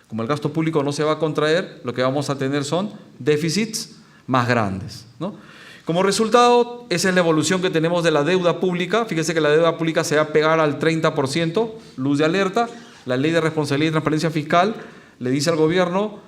Como el gasto público no se va a contraer, lo que vamos a tener son déficits más grandes, ¿no? Como resultado, esa es la evolución que tenemos de la deuda pública. Fíjense que la deuda pública se va a pegar al 30%, luz de alerta. La ley de responsabilidad y transparencia fiscal le dice al gobierno,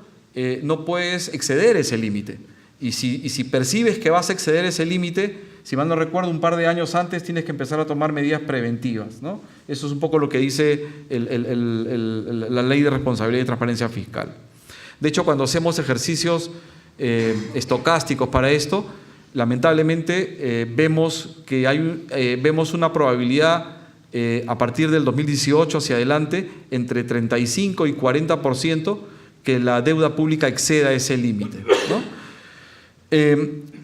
no puedes exceder ese límite. Y si percibes que vas a exceder ese límite, si mal no recuerdo, un par de años antes tienes que empezar a tomar medidas preventivas, ¿no? Eso es un poco lo que dice la ley de responsabilidad y transparencia fiscal. De hecho, cuando hacemos ejercicios estocásticos para esto, lamentablemente vemos una probabilidad a partir del 2018 hacia adelante entre 35 y 40% que la deuda pública exceda ese límite, ¿no?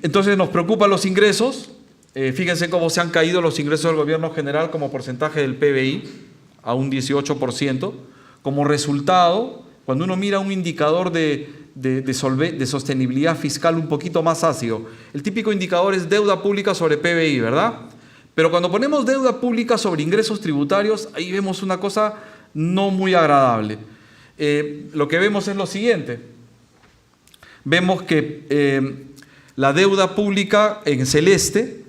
Entonces nos preocupan los ingresos. Fíjense cómo se han caído los ingresos del gobierno general como porcentaje del PBI a un 18%. Como resultado, cuando uno mira un indicador de sostenibilidad fiscal un poquito más ácido, el típico indicador es deuda pública sobre PBI, ¿verdad? Pero cuando ponemos deuda pública sobre ingresos tributarios, ahí vemos una cosa no muy agradable. Lo que vemos es lo siguiente. Vemos que la deuda pública en celeste,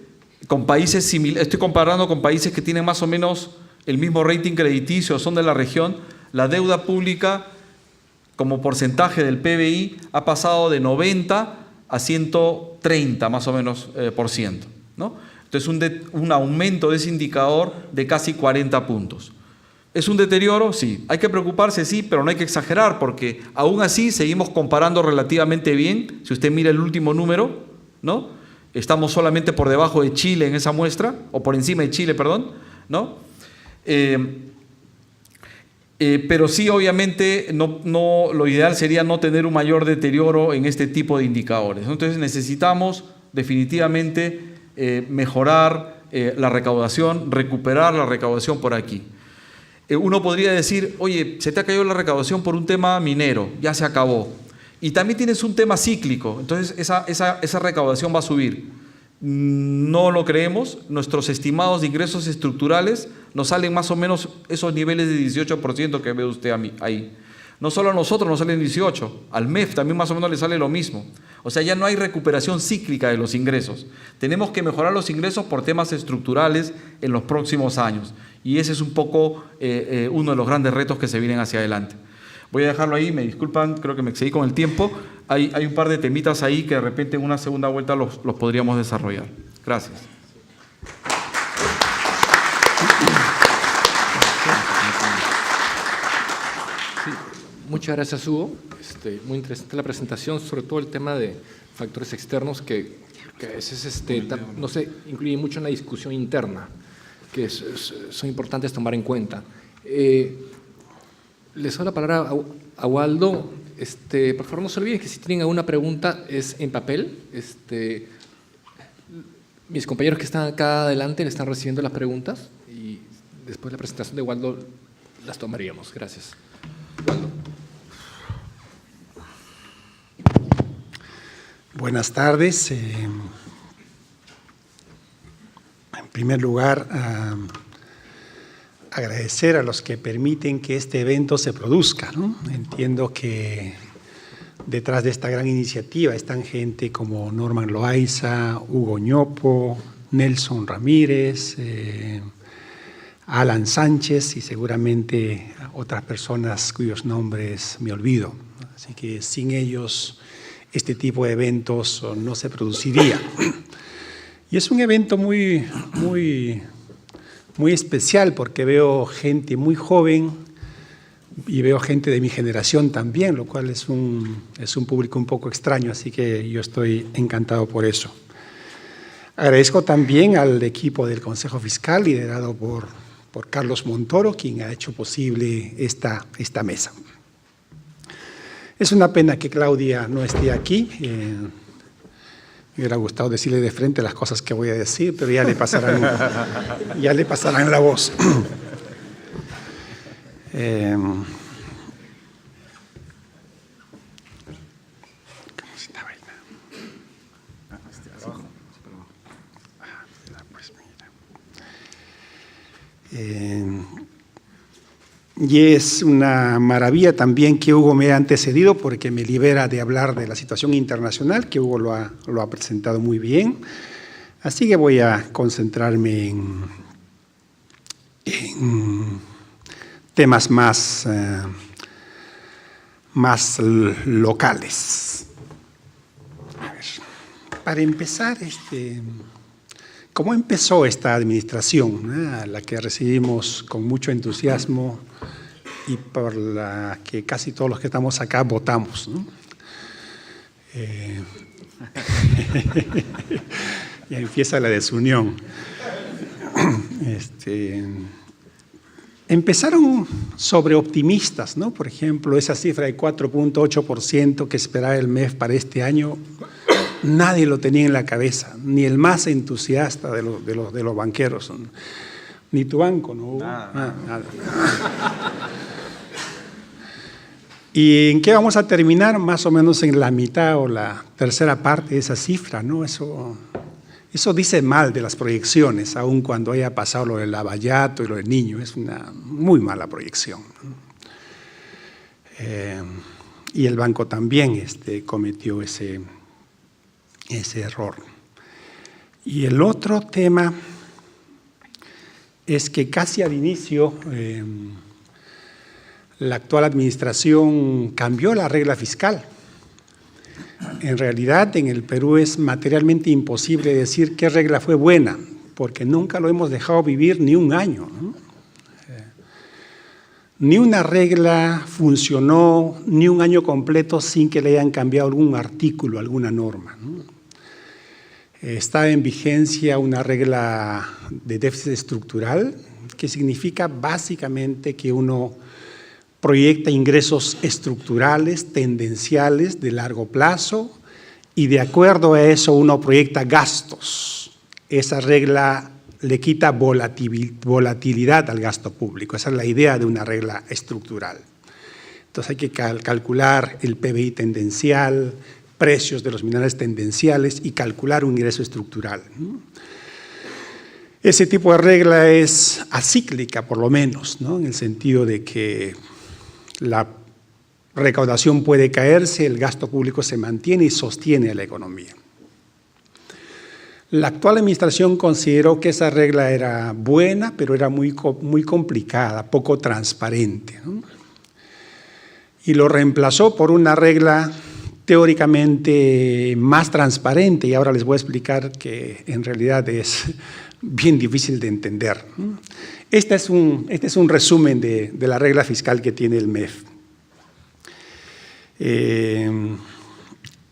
con países similares, estoy comparando con países que tienen más o menos el mismo rating crediticio, son de la región, la deuda pública como porcentaje del PBI ha pasado de 90 a 130 más o menos por ciento, ¿no? Entonces un aumento de ese indicador de casi 40 puntos. ¿Es un deterioro? Sí. ¿Hay que preocuparse? Sí, pero no hay que exagerar porque aún así seguimos comparando relativamente bien. Si usted mira el último número, ¿no? Estamos solamente por debajo de Chile en esa muestra, o por encima de Chile, perdón, ¿no? Pero sí, obviamente, lo ideal sería no tener un mayor deterioro en este tipo de indicadores. Entonces necesitamos definitivamente mejorar la recaudación, recuperar la recaudación por aquí. Uno podría decir, oye, se te ha caído la recaudación por un tema minero, ya se acabó. Y también tienes un tema cíclico, entonces esa recaudación va a subir. No lo creemos, nuestros estimados de ingresos estructurales nos salen más o menos esos niveles de 18% que ve usted ahí. No solo a nosotros nos salen 18, al MEF también más o menos le sale lo mismo. O sea, ya no hay recuperación cíclica de los ingresos. Tenemos que mejorar los ingresos por temas estructurales en los próximos años. Y ese es un poco uno de los grandes retos que se vienen hacia adelante. Voy a dejarlo ahí, me disculpan, creo que me excedí con el tiempo. Hay un par de temitas ahí que de repente en una segunda vuelta los podríamos desarrollar. Gracias. Muchas gracias, Hugo. Muy interesante la presentación, sobre todo el tema de factores externos que a veces no se incluye mucho en la discusión interna, que son importantes tomar en cuenta. Les doy la palabra a Waldo. por favor no se olviden que si tienen alguna pregunta es en papel. Mis compañeros que están acá adelante le están recibiendo las preguntas y después de la presentación de Waldo las tomaríamos. Gracias. Waldo. Buenas tardes. En primer lugar, agradecer a los que permiten que este evento se produzca, ¿no? Entiendo que detrás de esta gran iniciativa están gente como Norman Loaiza, Hugo Ñopo, Nelson Ramírez, Alan Sánchez y seguramente otras personas cuyos nombres me olvido. Así que sin ellos este tipo de eventos no se produciría. Y es un evento muy especial porque veo gente muy joven y veo gente de mi generación también, lo cual es un público un poco extraño, así que yo estoy encantado por eso. Agradezco también al equipo del Consejo Fiscal, liderado por Carlos Montoro, quien ha hecho posible esta mesa. Es una pena que Claudia no esté aquí. Me hubiera gustado decirle de frente las cosas que voy a decir, pero ya le pasarán la voz. Y es una maravilla también que Hugo me haya antecedido porque me libera de hablar de la situación internacional, que Hugo lo ha presentado muy bien. Así que voy a concentrarme en temas más locales. A ver, para empezar, ¿cómo empezó esta administración, a la que recibimos con mucho entusiasmo y por la que casi todos los que estamos acá votamos, ¿no? Ya empieza la desunión. Empezaron sobreoptimistas, ¿no? Por ejemplo, esa cifra de 4.8% que esperaba el MEF para este año, nadie lo tenía en la cabeza, ni el más entusiasta de los banqueros, ni tu banco, ¿no? Nada. ¿Y en qué vamos a terminar? Más o menos en la mitad o la tercera parte de esa cifra, ¿no? Eso dice mal de las proyecciones, aun cuando haya pasado lo del Lavallato y lo del Niño. Es una muy mala proyección. Y el banco también cometió ese error. Y el otro tema es que casi al inicio la actual administración cambió la regla fiscal. En realidad, en el Perú es materialmente imposible decir qué regla fue buena, porque nunca lo hemos dejado vivir ni un año, ¿no? Ni una regla funcionó ni un año completo sin que le hayan cambiado algún artículo, alguna norma, ¿no? Está en vigencia una regla de déficit estructural, que significa básicamente que uno proyecta ingresos estructurales, tendenciales, de largo plazo, y de acuerdo a eso uno proyecta gastos. Esa regla le quita volatilidad al gasto público. Esa es la idea de una regla estructural. Entonces hay que calcular el PBI tendencial, precios de los minerales tendenciales y calcular un ingreso estructural, ¿no? Ese tipo de regla es acíclica, por lo menos, ¿no? En el sentido de que la recaudación puede caerse, el gasto público se mantiene y sostiene a la economía. La actual administración consideró que esa regla era buena, pero era muy complicada, poco transparente, ¿no? Y lo reemplazó por una regla teóricamente más transparente, y ahora les voy a explicar que en realidad es bien difícil de entender. Este es un resumen de la regla fiscal que tiene el MEF.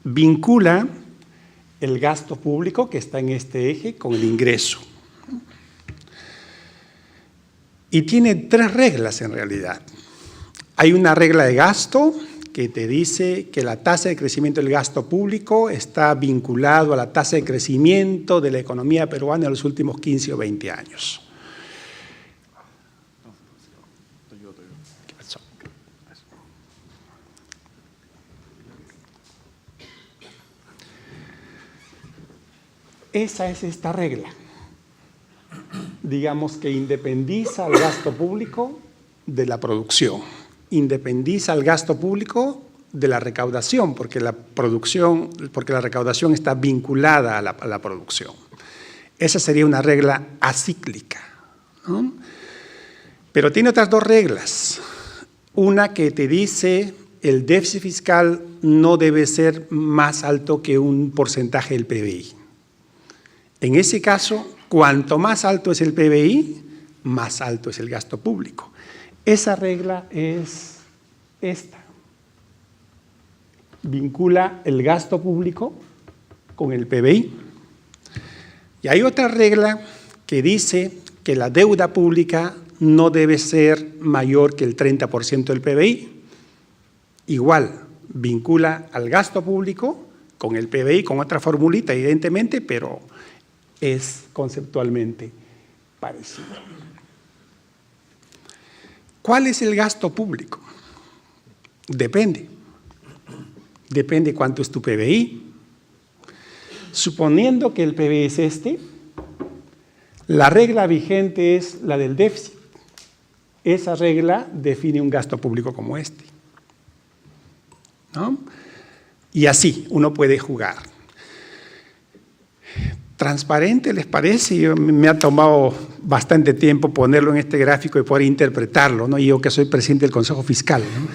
Vincula el gasto público, que está en este eje, con el ingreso. Y tiene tres reglas en realidad. Hay una regla de gasto, que te dice que la tasa de crecimiento del gasto público está vinculado a la tasa de crecimiento de la economía peruana en los últimos 15 o 20 años. ¿Qué pasó? Esa es esta regla. Digamos que independiza al gasto público de la producción, independiza al gasto público de la recaudación, porque la recaudación está vinculada a la producción. Esa sería una regla acíclica, ¿no? Pero tiene otras dos reglas. Una que te dice el déficit fiscal no debe ser más alto que un porcentaje del PBI. En ese caso, cuanto más alto es el PBI, más alto es el gasto público. Esa regla es esta. Vincula el gasto público con el PBI. Y hay otra regla que dice que la deuda pública no debe ser mayor que el 30% del PBI. Igual, vincula al gasto público con el PBI, con otra formulita, evidentemente, pero es conceptualmente parecido. ¿Cuál es el gasto público? Depende. Depende cuánto es tu PBI. Suponiendo que el PBI es este, la regla vigente es la del déficit. Esa regla define un gasto público como este, ¿no? Y así uno puede jugar. ¿Transparente les parece? Me ha tomado bastante tiempo ponerlo en este gráfico y poder interpretarlo, ¿no? Yo que soy presidente del Consejo Fiscal, ¿no?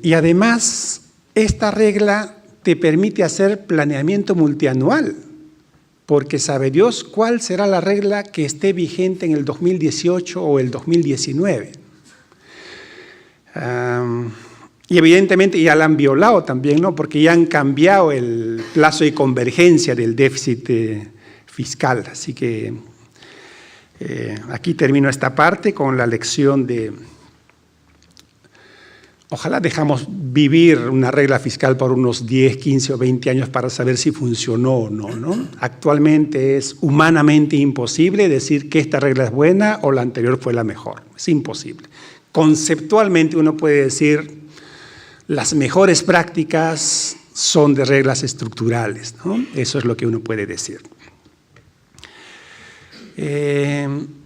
Y además, esta regla te permite hacer planeamiento multianual, porque sabe Dios cuál será la regla que esté vigente en el 2018 o el 2019. Y evidentemente ya la han violado también, ¿no? Porque ya han cambiado el plazo de convergencia del déficit fiscal. Así que aquí termino esta parte con la lección de... Ojalá dejamos vivir una regla fiscal por unos 10, 15 o 20 años para saber si funcionó o no, ¿no? Actualmente es humanamente imposible decir que esta regla es buena o la anterior fue la mejor. Es imposible. Conceptualmente uno puede decir las mejores prácticas son de reglas estructurales, ¿no? Eso es lo que uno puede decir.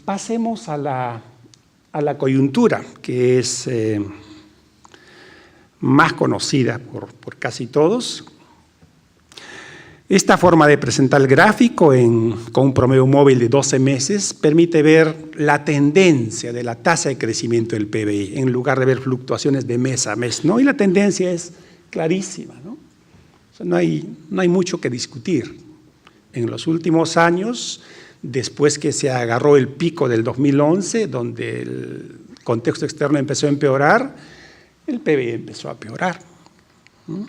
Pasemos a la coyuntura, que es más conocida por casi todos. Esta forma de presentar el gráfico con un promedio móvil de 12 meses permite ver la tendencia de la tasa de crecimiento del PBI en lugar de ver fluctuaciones de mes a mes, ¿no? Y la tendencia es clarísima, ¿no? O sea, no hay mucho que discutir. En los últimos años, después que se agarró el pico del 2011, donde el contexto externo empezó a empeorar, el PBI empezó a empeorar, ¿no?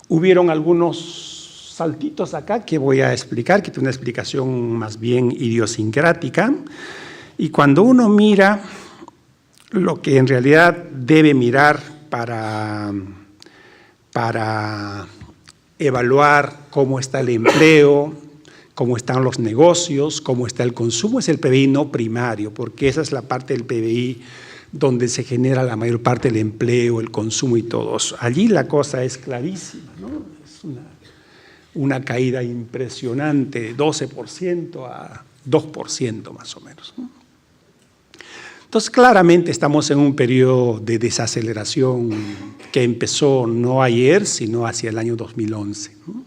Hubieron algunos saltitos acá que voy a explicar, que tiene una explicación más bien idiosincrática. Y cuando uno mira lo que en realidad debe mirar para evaluar cómo está el empleo, cómo están los negocios, cómo está el consumo, es el PBI no primario, porque esa es la parte del PBI donde se genera la mayor parte del empleo, el consumo y todo eso. Allí la cosa es clarísima, ¿no? Es una caída impresionante, de 12% a 2% más o menos, ¿no? Entonces, claramente estamos en un periodo de desaceleración que empezó no ayer, sino hacia el año 2011, ¿no?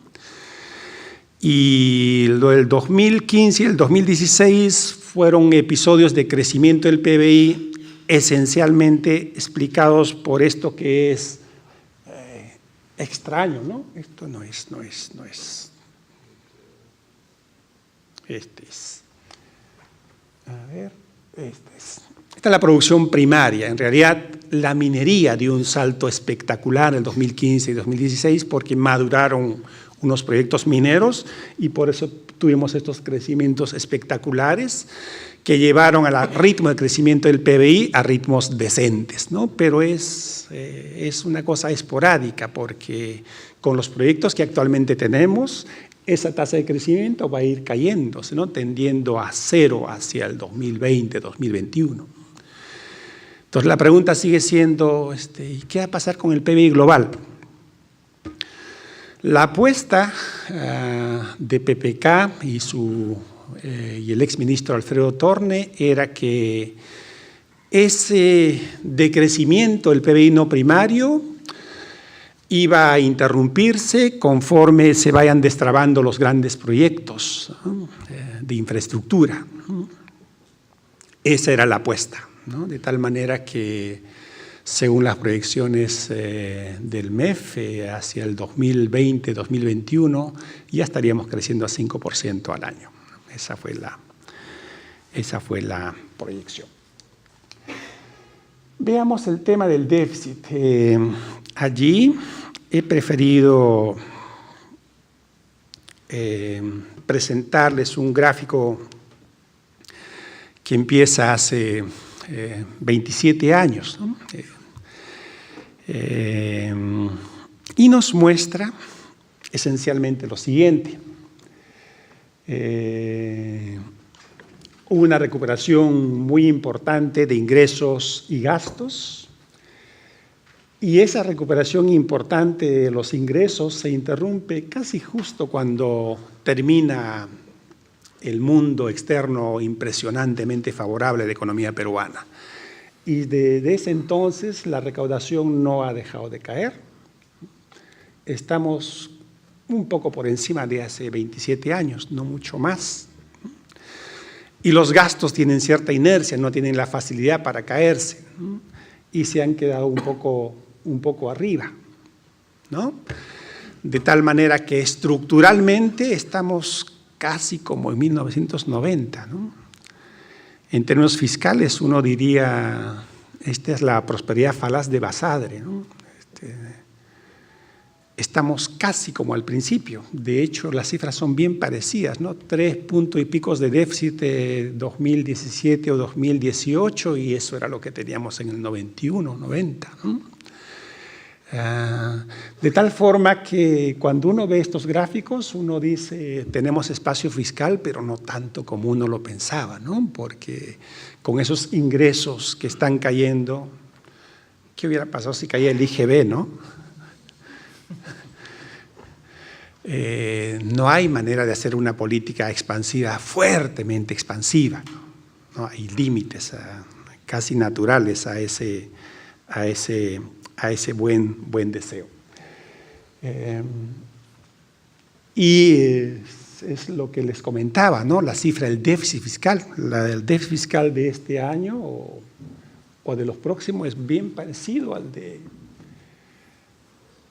Y lo del 2015 y el 2016 fueron episodios de crecimiento del PBI esencialmente explicados por esto que es extraño, ¿no? Esto no es. Este es. A ver, este es. Esta es la producción primaria. En realidad, la minería dio un salto espectacular en el 2015 y 2016 porque maduraron unos proyectos mineros y por eso tuvimos estos crecimientos espectaculares que llevaron al ritmo de crecimiento del PBI a ritmos decentes, ¿no? Pero es una cosa esporádica porque con los proyectos que actualmente tenemos, esa tasa de crecimiento va a ir cayéndose, ¿no? Tendiendo a cero hacia el 2020, 2021. Entonces la pregunta sigue siendo, ¿y qué va a pasar con el PBI global? La apuesta de PPK y el exministro Alfredo Torne era que ese decrecimiento del PBI no primario iba a interrumpirse conforme se vayan destrabando los grandes proyectos, ¿no?, de infraestructura. Esa era la apuesta, ¿no? De tal manera que, según las proyecciones del MEF, hacia el 2020-2021 ya estaríamos creciendo a 5% al año. Esa fue la proyección. Veamos el tema del déficit. Allí he preferido presentarles un gráfico que empieza hace 27 años, ¿no? Y nos muestra esencialmente lo siguiente. Hubo una recuperación muy importante de ingresos y gastos, y esa recuperación importante de los ingresos se interrumpe casi justo cuando termina el mundo externo impresionantemente favorable a la economía peruana. Y desde ese entonces la recaudación no ha dejado de caer. Estamos un poco por encima de hace 27 años, no mucho más. Y los gastos tienen cierta inercia, no tienen la facilidad para caerse, ¿no? Y se han quedado un poco arriba, ¿no? De tal manera que estructuralmente estamos casi como en 1990, ¿no? En términos fiscales uno diría, esta es la prosperidad falaz de Basadre, ¿no? Estamos casi como al principio. De hecho, las cifras son bien parecidas, ¿no? 3 puntos y picos de déficit 2017 o 2018, y eso era lo que teníamos en el 91, 90, ¿no? De tal forma que cuando uno ve estos gráficos, uno dice, tenemos espacio fiscal, pero no tanto como uno lo pensaba, ¿no? Porque con esos ingresos que están cayendo, ¿qué hubiera pasado si caía el IGB, no? No hay manera de hacer una política expansiva, fuertemente expansiva, ¿no? Hay límites casi naturales a ese buen deseo. Y es lo que les comentaba, ¿no? La cifra del déficit fiscal, el déficit fiscal de este año o de los próximos es bien parecido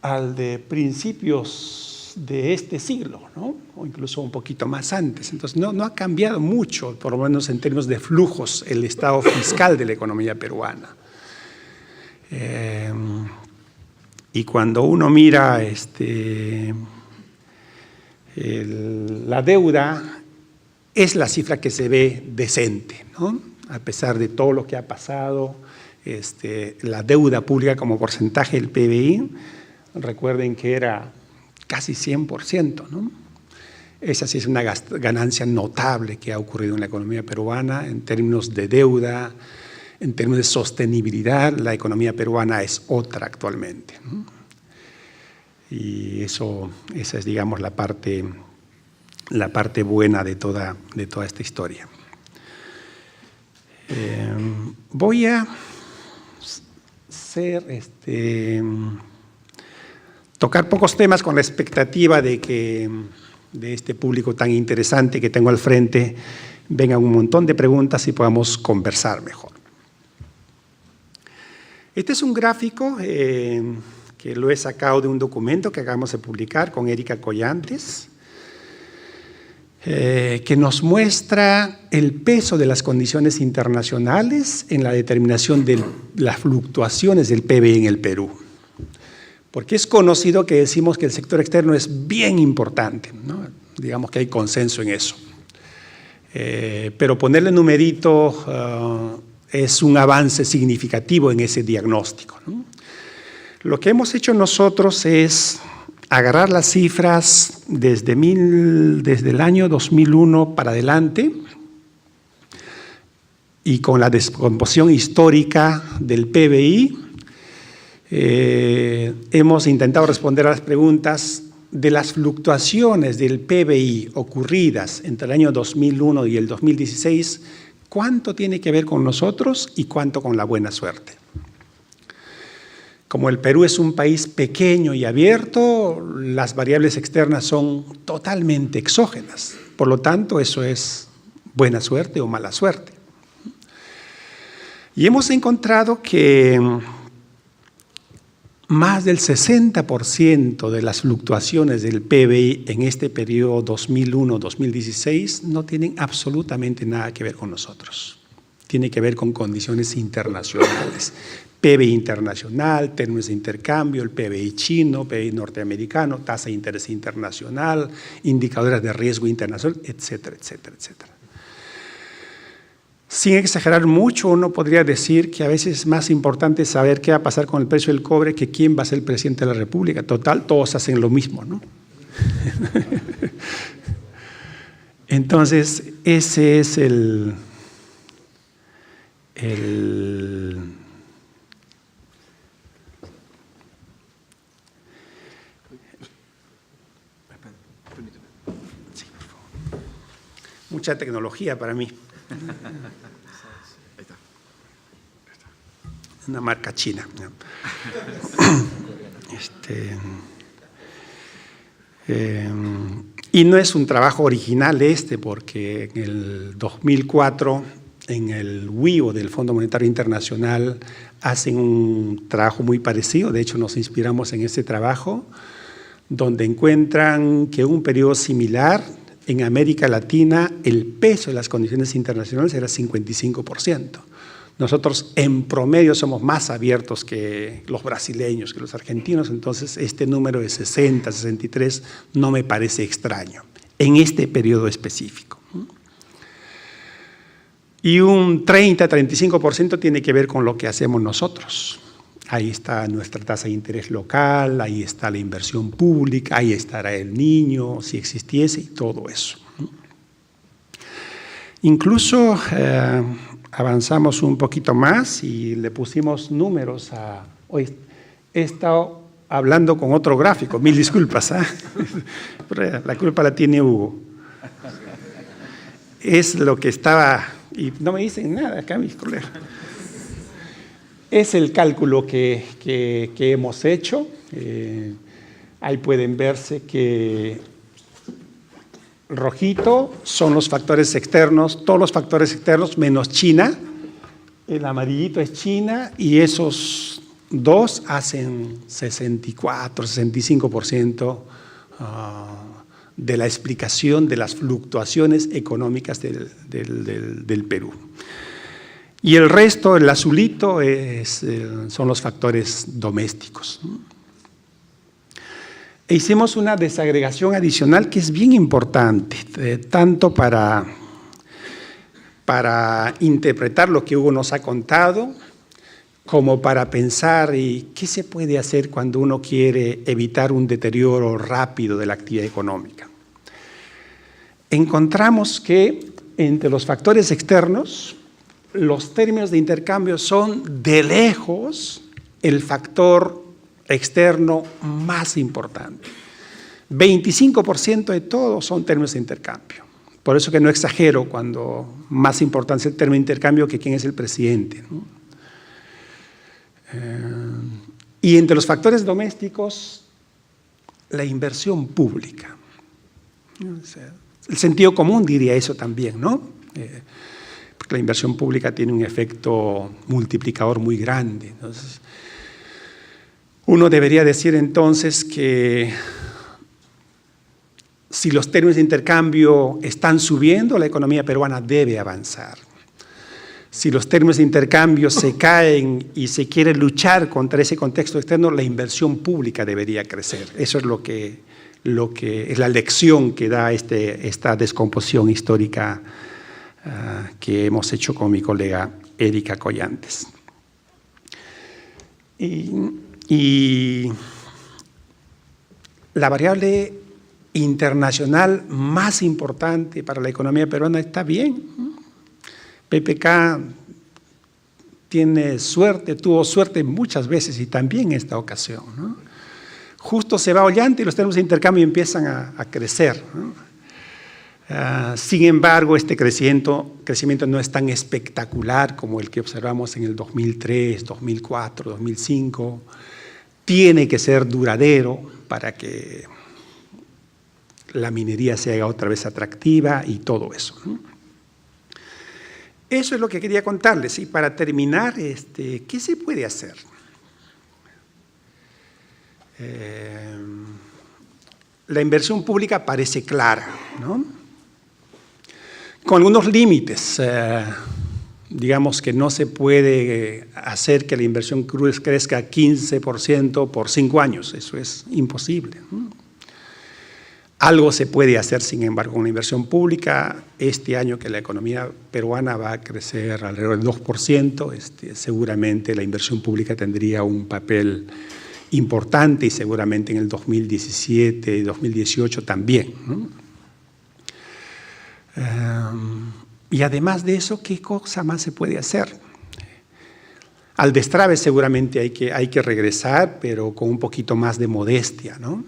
al de principios de este siglo, ¿no? O incluso un poquito más antes. Entonces no ha cambiado mucho, por lo menos en términos de flujos, el estado fiscal de la economía peruana. Y cuando uno mira la deuda, es la cifra que se ve decente, ¿no? A pesar de todo lo que ha pasado, la deuda pública como porcentaje del PBI, recuerden que era casi 100%, ¿no? Esa sí es una ganancia notable que ha ocurrido en la economía peruana en términos de deuda. En términos de sostenibilidad, la economía peruana es otra actualmente, ¿no? Y esa es, digamos, la parte buena de toda esta historia. Voy a tocar pocos temas con la expectativa de que de este público tan interesante que tengo al frente vengan un montón de preguntas y podamos conversar mejor. Este es un gráfico que lo he sacado de un documento que acabamos de publicar con Erika Collantes, que nos muestra el peso de las condiciones internacionales en la determinación de las fluctuaciones del PBI en el Perú. porque es conocido que decimos que el sector externo es bien importante, ¿no? Digamos que hay consenso en eso. Pero ponerle numerito es un avance significativo en ese diagnóstico, ¿no? Lo que hemos hecho nosotros es agarrar las cifras desde el año 2001 para adelante y con la descomposición histórica del PBI hemos intentado responder a las preguntas de las fluctuaciones del PBI ocurridas entre el año 2001 y el 2016, ¿cuánto tiene que ver con nosotros y cuánto con la buena suerte? Como el Perú es un país pequeño y abierto, las variables externas son totalmente exógenas. Por lo tanto, eso es buena suerte o mala suerte. Y hemos encontrado que más del 60% de las fluctuaciones del PBI en este periodo 2001-2016 no tienen absolutamente nada que ver con nosotros. Tiene que ver con condiciones internacionales. PBI internacional, términos de intercambio, el PBI chino, PBI norteamericano, tasa de interés internacional, indicadores de riesgo internacional, etcétera, etcétera, etcétera. Sin exagerar mucho, uno podría decir que a veces es más importante saber qué va a pasar con el precio del cobre que quién va a ser el presidente de la República. Total, todos hacen lo mismo, ¿no? Entonces, ese es mucha tecnología para mí. Una marca china. Y no es un trabajo original porque en el 2004, en el WIO del Fondo Monetario Internacional, hacen un trabajo muy parecido. De hecho, nos inspiramos en ese trabajo, donde encuentran que en un periodo similar, en América Latina, el peso de las condiciones internacionales era 55%. Nosotros en promedio somos más abiertos que los brasileños, que los argentinos, entonces este número de 60, 63 no me parece extraño en este periodo específico. Y un 30-35% tiene que ver con lo que hacemos nosotros. Ahí está nuestra tasa de interés local, ahí está la inversión pública, ahí estará el niño, si existiese, y todo eso. Incluso avanzamos un poquito más y le pusimos números a... Hoy he estado hablando con otro gráfico, mil disculpas, ¿eh? Pero la culpa la tiene Hugo. Es lo que estaba... Y no me dicen nada acá mis colegas. Es el cálculo que hemos hecho. Ahí pueden verse que rojito son los factores externos, todos los factores externos menos China. El amarillito es China y esos dos hacen 64, 65% de la explicación de las fluctuaciones económicas del Perú. Y el resto, el azulito, son los factores domésticos. E hicimos una desagregación adicional que es bien importante, tanto para interpretar lo que Hugo nos ha contado, como para pensar qué se puede hacer cuando uno quiere evitar un deterioro rápido de la actividad económica. Encontramos que entre los factores externos, los términos de intercambio son de lejos el factor externo más importante. 25% de todo son términos de intercambio. Por eso que no exagero cuando más importante es el término de intercambio que quién es el presidente, ¿no? Y entre los factores domésticos, la inversión pública. El sentido común diría eso también, ¿no? Porque la inversión pública tiene un efecto multiplicador muy grande. Entonces, uno debería decir entonces que si los términos de intercambio están subiendo, la economía peruana debe avanzar. Si los términos de intercambio se caen y se quiere luchar contra ese contexto externo, la inversión pública debería crecer. Eso es lo que es la lección que da esta descomposición histórica que hemos hecho con mi colega Erika Collantes. Y la variable internacional más importante para la economía peruana está bien. PPK tuvo suerte muchas veces y también en esta ocasión, ¿no? Justo se va Ollanta y los términos de intercambio empiezan a crecer, ¿no? Sin embargo, este crecimiento no es tan espectacular como el que observamos en el 2003, 2004, 2005. Tiene que ser duradero para que la minería se haga otra vez atractiva y todo eso, ¿no? Eso es lo que quería contarles. Y para terminar, ¿qué se puede hacer? La inversión pública parece clara, ¿no? Con algunos límites. Digamos que no se puede hacer que la inversión crezca 15% por 5 años. Eso es imposible, ¿no? Algo se puede hacer, sin embargo, con la inversión pública. Este año que la economía peruana va a crecer alrededor del 2%, seguramente la inversión pública tendría un papel importante y seguramente en el 2017 y 2018 también, ¿no? Y además de eso, ¿qué cosa más se puede hacer? Al destrave seguramente hay que regresar, pero con un poquito más de modestia, ¿no?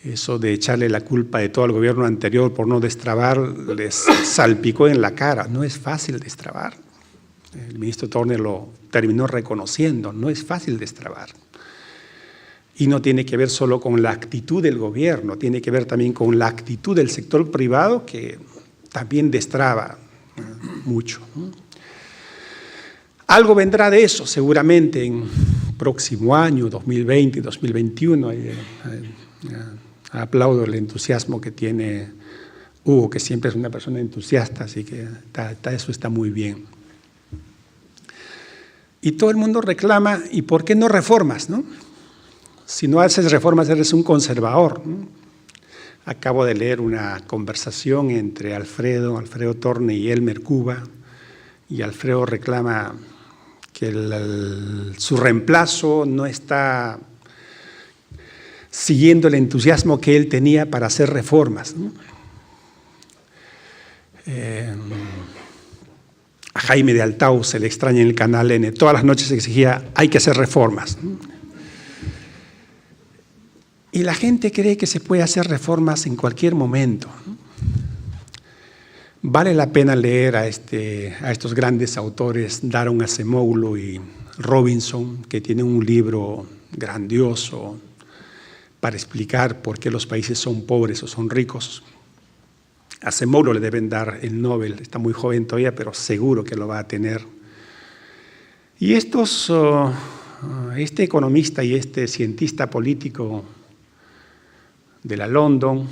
Eso de echarle la culpa de todo al gobierno anterior por no destrabar les salpicó en la cara. No es fácil destrabar. El ministro Turner lo terminó reconociendo. No es fácil destrabar. Y no tiene que ver solo con la actitud del gobierno, tiene que ver también con la actitud del sector privado que también destraba mucho, ¿no? Algo vendrá de eso seguramente en próximo año, 2020, 2021. Aplaudo el entusiasmo que tiene Hugo, que siempre es una persona entusiasta, así que eso está muy bien. Y todo el mundo reclama, ¿y por qué no reformas, no? Si no haces reformas, eres un conservador, ¿no? Acabo de leer una conversación entre Alfredo Torne y Elmer Cuba, y Alfredo reclama que su reemplazo no está siguiendo el entusiasmo que él tenía para hacer reformas, ¿no? A Jaime de Altao se le extraña en el Canal N. Todas las noches exigía, hay que hacer reformas, ¿no? Y la gente cree que se puede hacer reformas en cualquier momento, ¿no? Vale la pena leer a estos grandes autores, Daron Acemoglu y Robinson, que tienen un libro grandioso para explicar por qué los países son pobres o son ricos. A Acemoglu le deben dar el Nobel, está muy joven todavía, pero seguro que lo va a tener. Y este economista y este cientista político de la London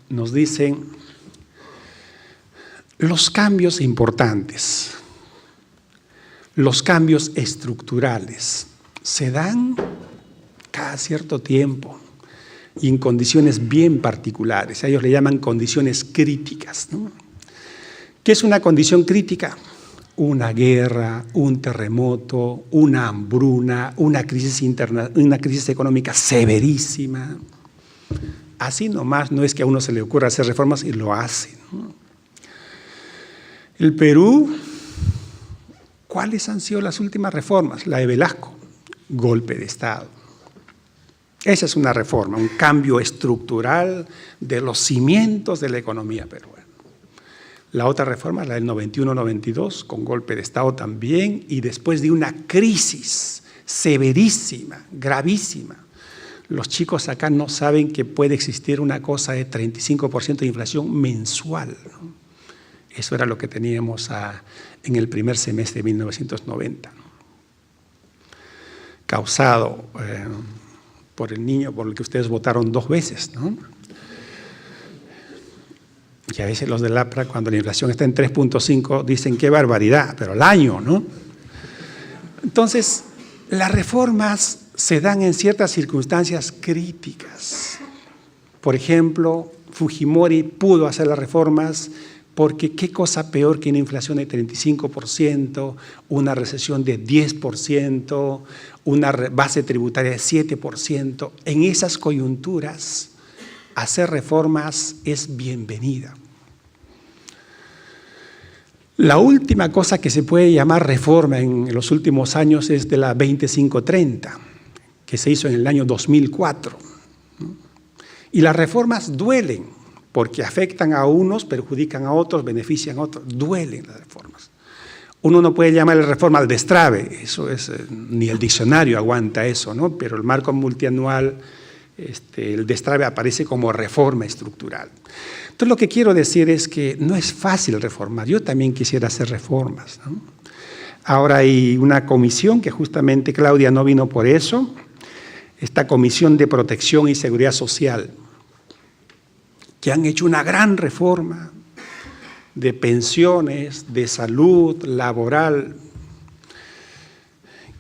nos dicen: los cambios importantes, los cambios estructurales se dan cada cierto tiempo y en condiciones bien particulares. A ellos le llaman condiciones críticas, ¿no? ¿Qué es una condición crítica? Una guerra, un terremoto, una hambruna, una crisis económica severísima. Así nomás, no es que a uno se le ocurra hacer reformas y lo hace, ¿no? El Perú, ¿cuáles han sido las últimas reformas? La de Velasco, golpe de Estado. Esa es una reforma, un cambio estructural de los cimientos de la economía peruana. La otra reforma, la del 91-92, con golpe de Estado también, y después de una crisis severísima, gravísima. Los chicos acá no saben que puede existir una cosa de 35% de inflación mensual, ¿no? Eso era lo que teníamos en el primer semestre de 1990, ¿no? Causado por el niño por el que ustedes votaron 2 veces, ¿no? Y a veces los del APRA, cuando la inflación está en 3.5, dicen qué barbaridad, pero al año, ¿no? Entonces, las reformas se dan en ciertas circunstancias críticas. Por ejemplo, Fujimori pudo hacer las reformas porque qué cosa peor que una inflación de 35%, una recesión de 10%, una base tributaria de 7%. En esas coyunturas, hacer reformas es bienvenida. La última cosa que se puede llamar reforma en los últimos años es de la 2530, que se hizo en el año 2004. Y las reformas duelen, porque afectan a unos, perjudican a otros, benefician a otros. Duelen las reformas. Uno no puede llamarle reforma al destrave, eso es, ni el diccionario aguanta eso, ¿no? Pero el marco multianual, el destrave aparece como reforma estructural. Entonces, lo que quiero decir es que no es fácil reformar. Yo también quisiera hacer reformas, ¿no? Ahora hay una comisión que justamente Claudia no vino por eso, esta Comisión de Protección y Seguridad Social, que han hecho una gran reforma de pensiones, de salud, laboral.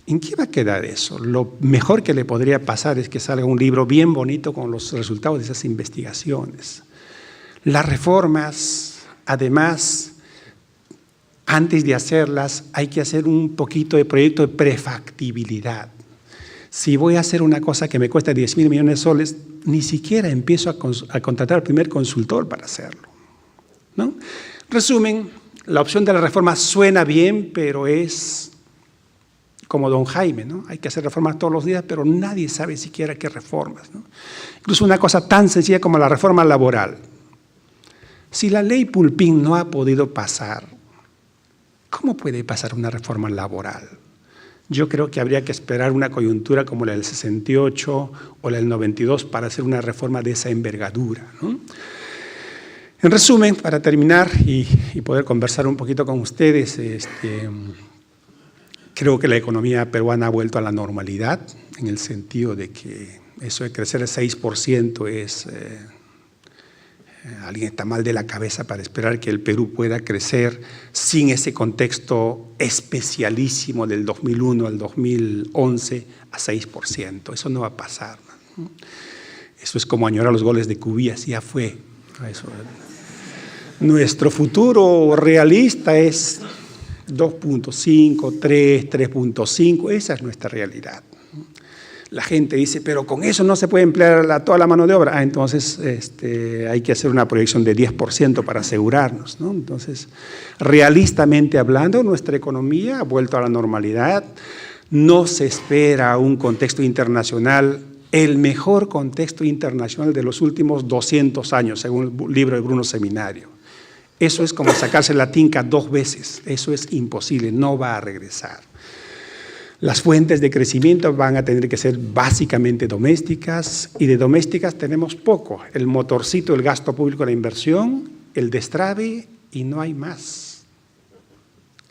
¿En qué va a quedar eso? Lo mejor que le podría pasar es que salga un libro bien bonito con los resultados de esas investigaciones. Las reformas, además, antes de hacerlas, hay que hacer un poquito de proyecto de prefactibilidad. Si voy a hacer una cosa que me cuesta 10.000 millones de soles, ni siquiera empiezo a contratar al primer consultor para hacerlo, ¿no? Resumen, la opción de la reforma suena bien, pero es como don Jaime, ¿no? Hay que hacer reformas todos los días, pero nadie sabe siquiera qué reformas, ¿no? Incluso una cosa tan sencilla como la reforma laboral. Si la ley Pulpín no ha podido pasar, ¿cómo puede pasar una reforma laboral? Yo creo que habría que esperar una coyuntura como la del 68 o la del 92 para hacer una reforma de esa envergadura, ¿no? En resumen, para terminar y poder conversar un poquito con ustedes, creo que la economía peruana ha vuelto a la normalidad, en el sentido de que eso de crecer el 6% es... alguien está mal de la cabeza para esperar que el Perú pueda crecer sin ese contexto especialísimo del 2001 al 2011 a 6%. Eso no va a pasar, ¿no? Eso es como añorar los goles de Cubillas, ya fue. Eso. Nuestro futuro realista es 2.5, 3, 3.5, esa es nuestra realidad. La gente dice, pero con eso no se puede emplear toda la mano de obra. Entonces hay que hacer una proyección de 10% para asegurarnos, ¿no? Entonces, realistamente hablando, nuestra economía ha vuelto a la normalidad. No se espera un contexto internacional, el mejor contexto internacional de los últimos 200 años, según el libro de Bruno Seminario. Eso es como sacarse la tinca 2 veces. Eso es imposible, no va a regresar. Las fuentes de crecimiento van a tener que ser básicamente domésticas, y de domésticas tenemos poco. El motorcito, el gasto público, la inversión, el destrave, y no hay más.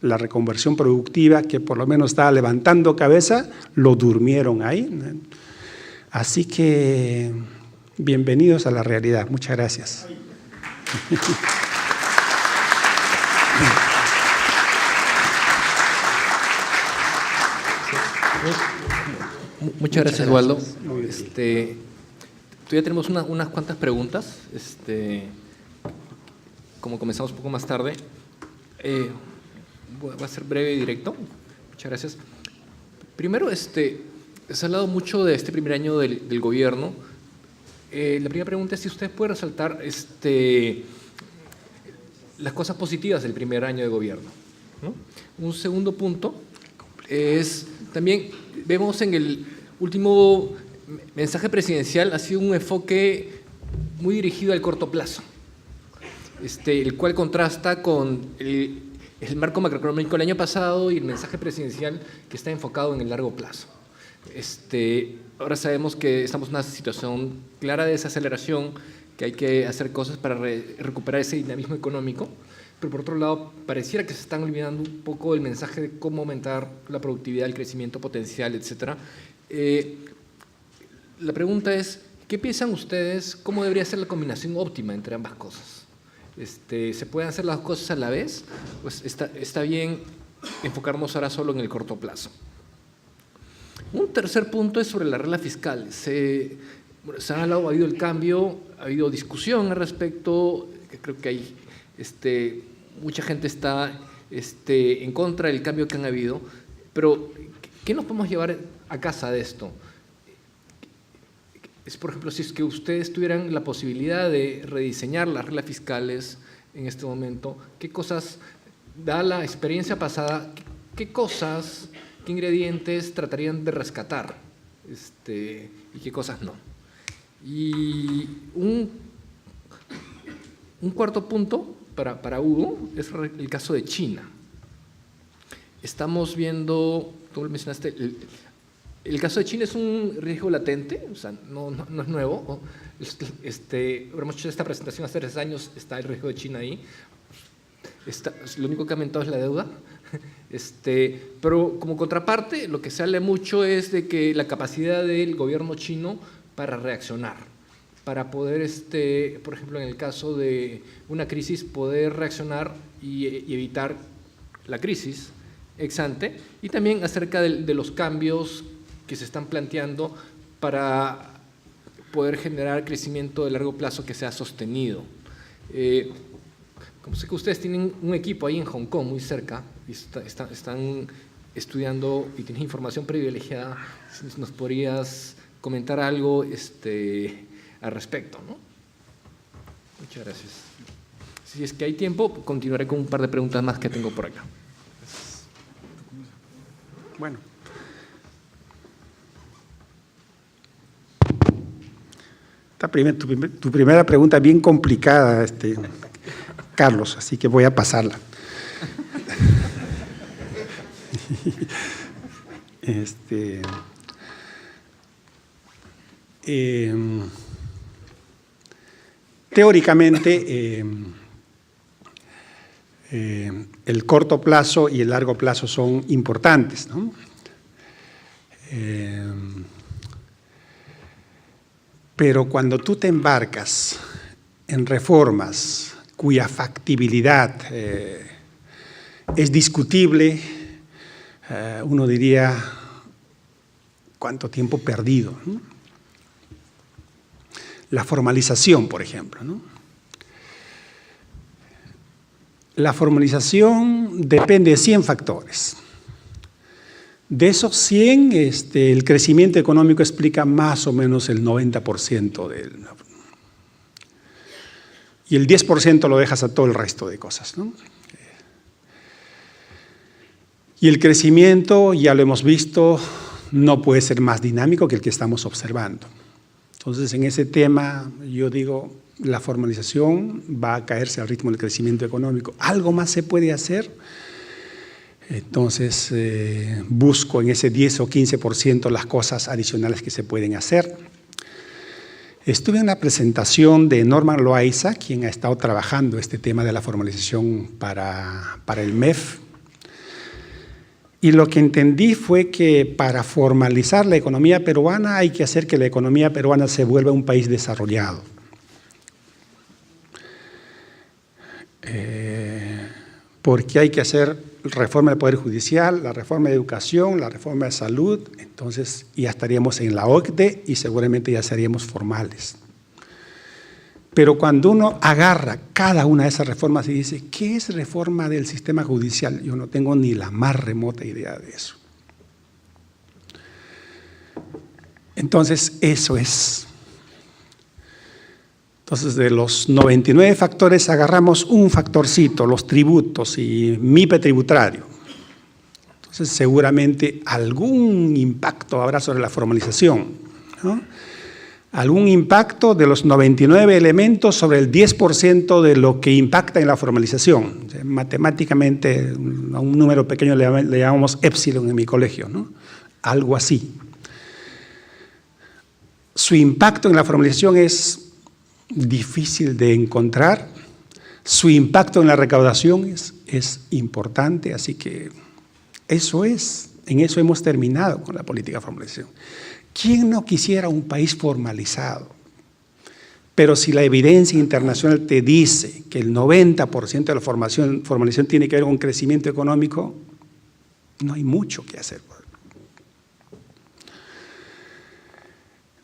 La reconversión productiva, que por lo menos estaba levantando cabeza, lo durmieron ahí. Así que, bienvenidos a la realidad. Muchas gracias. Muchas gracias, Waldo. Todavía tenemos unas cuantas preguntas. Como comenzamos un poco más tarde, va a ser breve y directo. Muchas gracias. Primero, se ha hablado mucho de este primer año del gobierno. La primera pregunta es si usted puede resaltar las cosas positivas del primer año de gobierno, ¿no? Un segundo punto es, también vemos en el último mensaje presidencial ha sido un enfoque muy dirigido al corto plazo, el cual contrasta con el marco macroeconómico del año pasado y el mensaje presidencial que está enfocado en el largo plazo. Ahora sabemos que estamos en una situación clara de desaceleración, que hay que hacer cosas para recuperar ese dinamismo económico, pero por otro lado pareciera que se están olvidando un poco el mensaje de cómo aumentar la productividad, el crecimiento potencial, etc. La pregunta es, ¿qué piensan ustedes? ¿Cómo debería ser la combinación óptima entre ambas cosas? ¿Se pueden hacer las cosas a la vez? Pues está bien enfocarnos ahora solo en el corto plazo. Un tercer punto es sobre la regla fiscal. Se ha hablado, ha habido el cambio, ha habido discusión al respecto, que creo que hay, mucha gente está en contra del cambio que han habido, pero ¿qué nos podemos llevar a casa de esto? Por ejemplo, si es que ustedes tuvieran la posibilidad de rediseñar las reglas fiscales en este momento, ¿qué cosas, dada la experiencia pasada, qué cosas, qué ingredientes tratarían de rescatar y qué cosas no? Y un cuarto punto para Hugo es el caso de China. Estamos viendo, tú lo mencionaste, el caso de China es un riesgo latente, o sea, no es nuevo. Hemos hecho esta presentación hace 3 años, está el riesgo de China ahí. Lo único que ha aumentado es la deuda. Pero como contraparte, lo que se habla mucho es de que la capacidad del gobierno chino para reaccionar, para poder, por ejemplo, en el caso de una crisis, poder reaccionar y evitar la crisis ex ante, y también acerca de los cambios que se están planteando para poder generar crecimiento de largo plazo que sea sostenido. Como sé que ustedes tienen un equipo ahí en Hong Kong, muy cerca, y están estudiando y tienen información privilegiada, si nos podrías comentar algo al respecto, ¿no? Muchas gracias. Si es que hay tiempo, continuaré con un par de preguntas más que tengo por acá. Bueno. Tu primera pregunta es bien complicada, Carlos, así que voy a pasarla. Teóricamente, el corto plazo y el largo plazo son importantes, ¿no? Pero cuando tú te embarcas en reformas cuya factibilidad es discutible, uno diría, ¿cuánto tiempo perdido? ¿No? La formalización, por ejemplo, ¿no? La formalización depende de 100 factores. De esos 100, el crecimiento económico explica más o menos el 90% y el 10% lo dejas a todo el resto de cosas, ¿no? Y el crecimiento, ya lo hemos visto, no puede ser más dinámico que el que estamos observando. Entonces, en ese tema, yo digo, la formalización va a caerse al ritmo del crecimiento económico. ¿Algo más se puede hacer? Entonces, busco en ese 10 o 15% las cosas adicionales que se pueden hacer. Estuve en una presentación de Norman Loaiza, quien ha estado trabajando este tema de la formalización para el MEF, y lo que entendí fue que para formalizar la economía peruana hay que hacer que la economía peruana se vuelva un país desarrollado. Porque hay que hacer reforma del Poder Judicial, la reforma de educación, la reforma de salud, entonces ya estaríamos en la OCDE y seguramente ya seríamos formales. Pero cuando uno agarra cada una de esas reformas y dice, ¿qué es reforma del sistema judicial? Yo no tengo ni la más remota idea de eso. Entonces, eso es. Entonces, de los 99 factores, agarramos un factorcito, los tributos y MIPE tributario. Entonces, seguramente algún impacto habrá sobre la formalización, ¿no? Algún impacto de los 99 elementos sobre el 10% de lo que impacta en la formalización. O sea, matemáticamente, a un número pequeño le llamamos epsilon en mi colegio, ¿no? Algo así. Su impacto en la formalización es difícil de encontrar, su impacto en la recaudación es importante, así que en eso hemos terminado con la política de formalización. ¿Quién no quisiera un país formalizado? Pero si la evidencia internacional te dice que el 90% de la formalización tiene que ver con crecimiento económico, no hay mucho que hacer.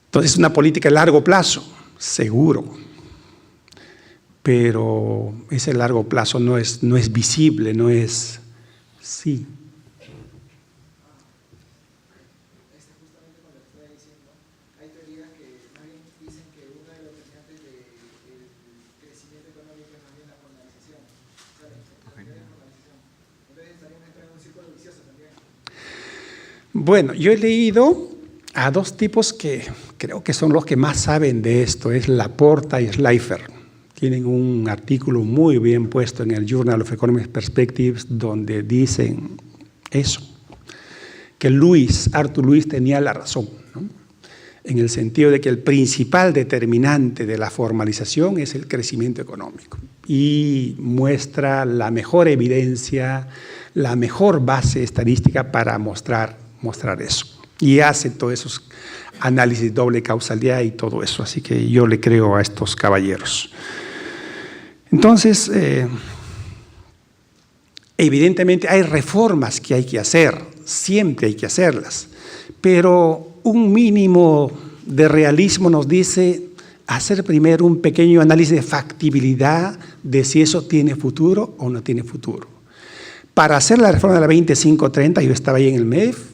Entonces es una política a largo plazo, seguro, pero ese largo plazo no es visible, no es sí. Bueno, yo he leído a dos tipos que creo que son los que más saben de esto, es Laporta y Schleifer. Tienen un artículo muy bien puesto en el Journal of Economic Perspectives donde dicen eso, que Arthur Lewis tenía la razón, ¿no? En el sentido de que el principal determinante de la formalización es el crecimiento económico y muestra la mejor evidencia, la mejor base estadística para mostrar eso. Y hace todos esos análisis de doble causalidad y todo eso. Así que yo le creo a estos caballeros. Entonces, evidentemente hay reformas que hay que hacer, siempre hay que hacerlas, pero un mínimo de realismo nos dice hacer primero un pequeño análisis de factibilidad de si eso tiene futuro o no tiene futuro. Para hacer la reforma de la 2530, yo estaba ahí en el MEF,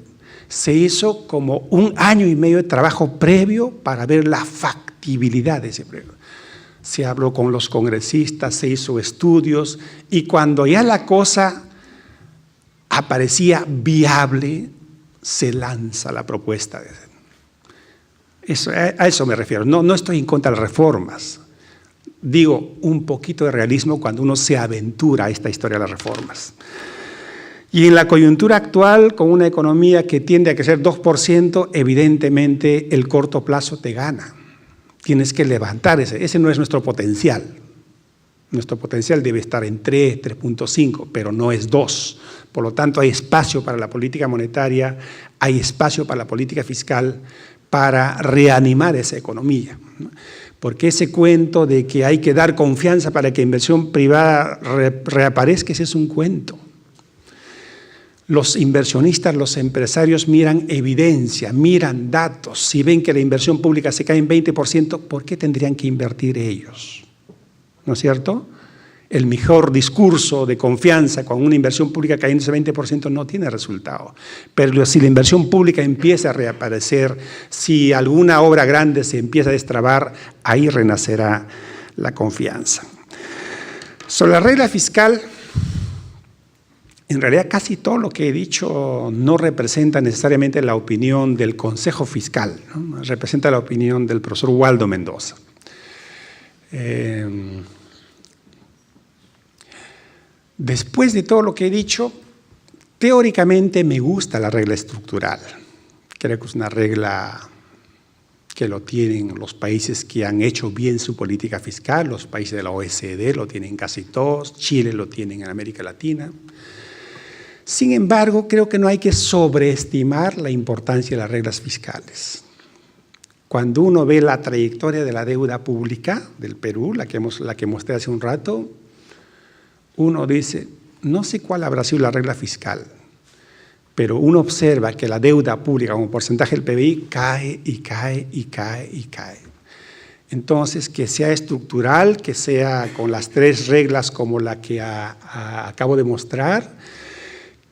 se hizo como 1 año y medio de trabajo previo para ver la factibilidad de ese proyecto. Se habló con los congresistas, se hizo estudios y cuando ya la cosa aparecía viable, se lanza la propuesta. A eso me refiero. No estoy en contra de las reformas. Digo, un poquito de realismo cuando uno se aventura a esta historia de las reformas. Y en la coyuntura actual, con una economía que tiende a crecer 2%, evidentemente el corto plazo te gana. Tienes que levantar ese no es nuestro potencial. Nuestro potencial debe estar en 3, 3.5, pero no es 2. Por lo tanto, hay espacio para la política monetaria, hay espacio para la política fiscal, para reanimar esa economía, ¿no? Porque ese cuento de que hay que dar confianza para que inversión privada reaparezca, ese es un cuento. Los inversionistas, los empresarios miran evidencia, miran datos. Si ven que la inversión pública se cae en 20%, ¿por qué tendrían que invertir ellos? ¿No es cierto? El mejor discurso de confianza con una inversión pública cayéndose 20% no tiene resultado. Pero si la inversión pública empieza a reaparecer, si alguna obra grande se empieza a destrabar, ahí renacerá la confianza. Sobre la regla fiscal, en realidad casi todo lo que he dicho no representa necesariamente la opinión del Consejo Fiscal, ¿no? Representa la opinión del profesor Waldo Mendoza. Después de todo lo que he dicho, teóricamente me gusta la regla estructural. Creo que es una regla que lo tienen los países que han hecho bien su política fiscal, los países de la OECD lo tienen casi todos, Chile lo tienen en América Latina. Sin embargo, creo que no hay que sobreestimar la importancia de las reglas fiscales. Cuando uno ve la trayectoria de la deuda pública del Perú, la que mostré hace un rato, uno dice, no sé cuál habrá sido la regla fiscal, pero uno observa que la deuda pública como porcentaje del PBI cae y cae y cae y cae. Entonces, que sea estructural, que sea con las 3 reglas como la que acabo de mostrar,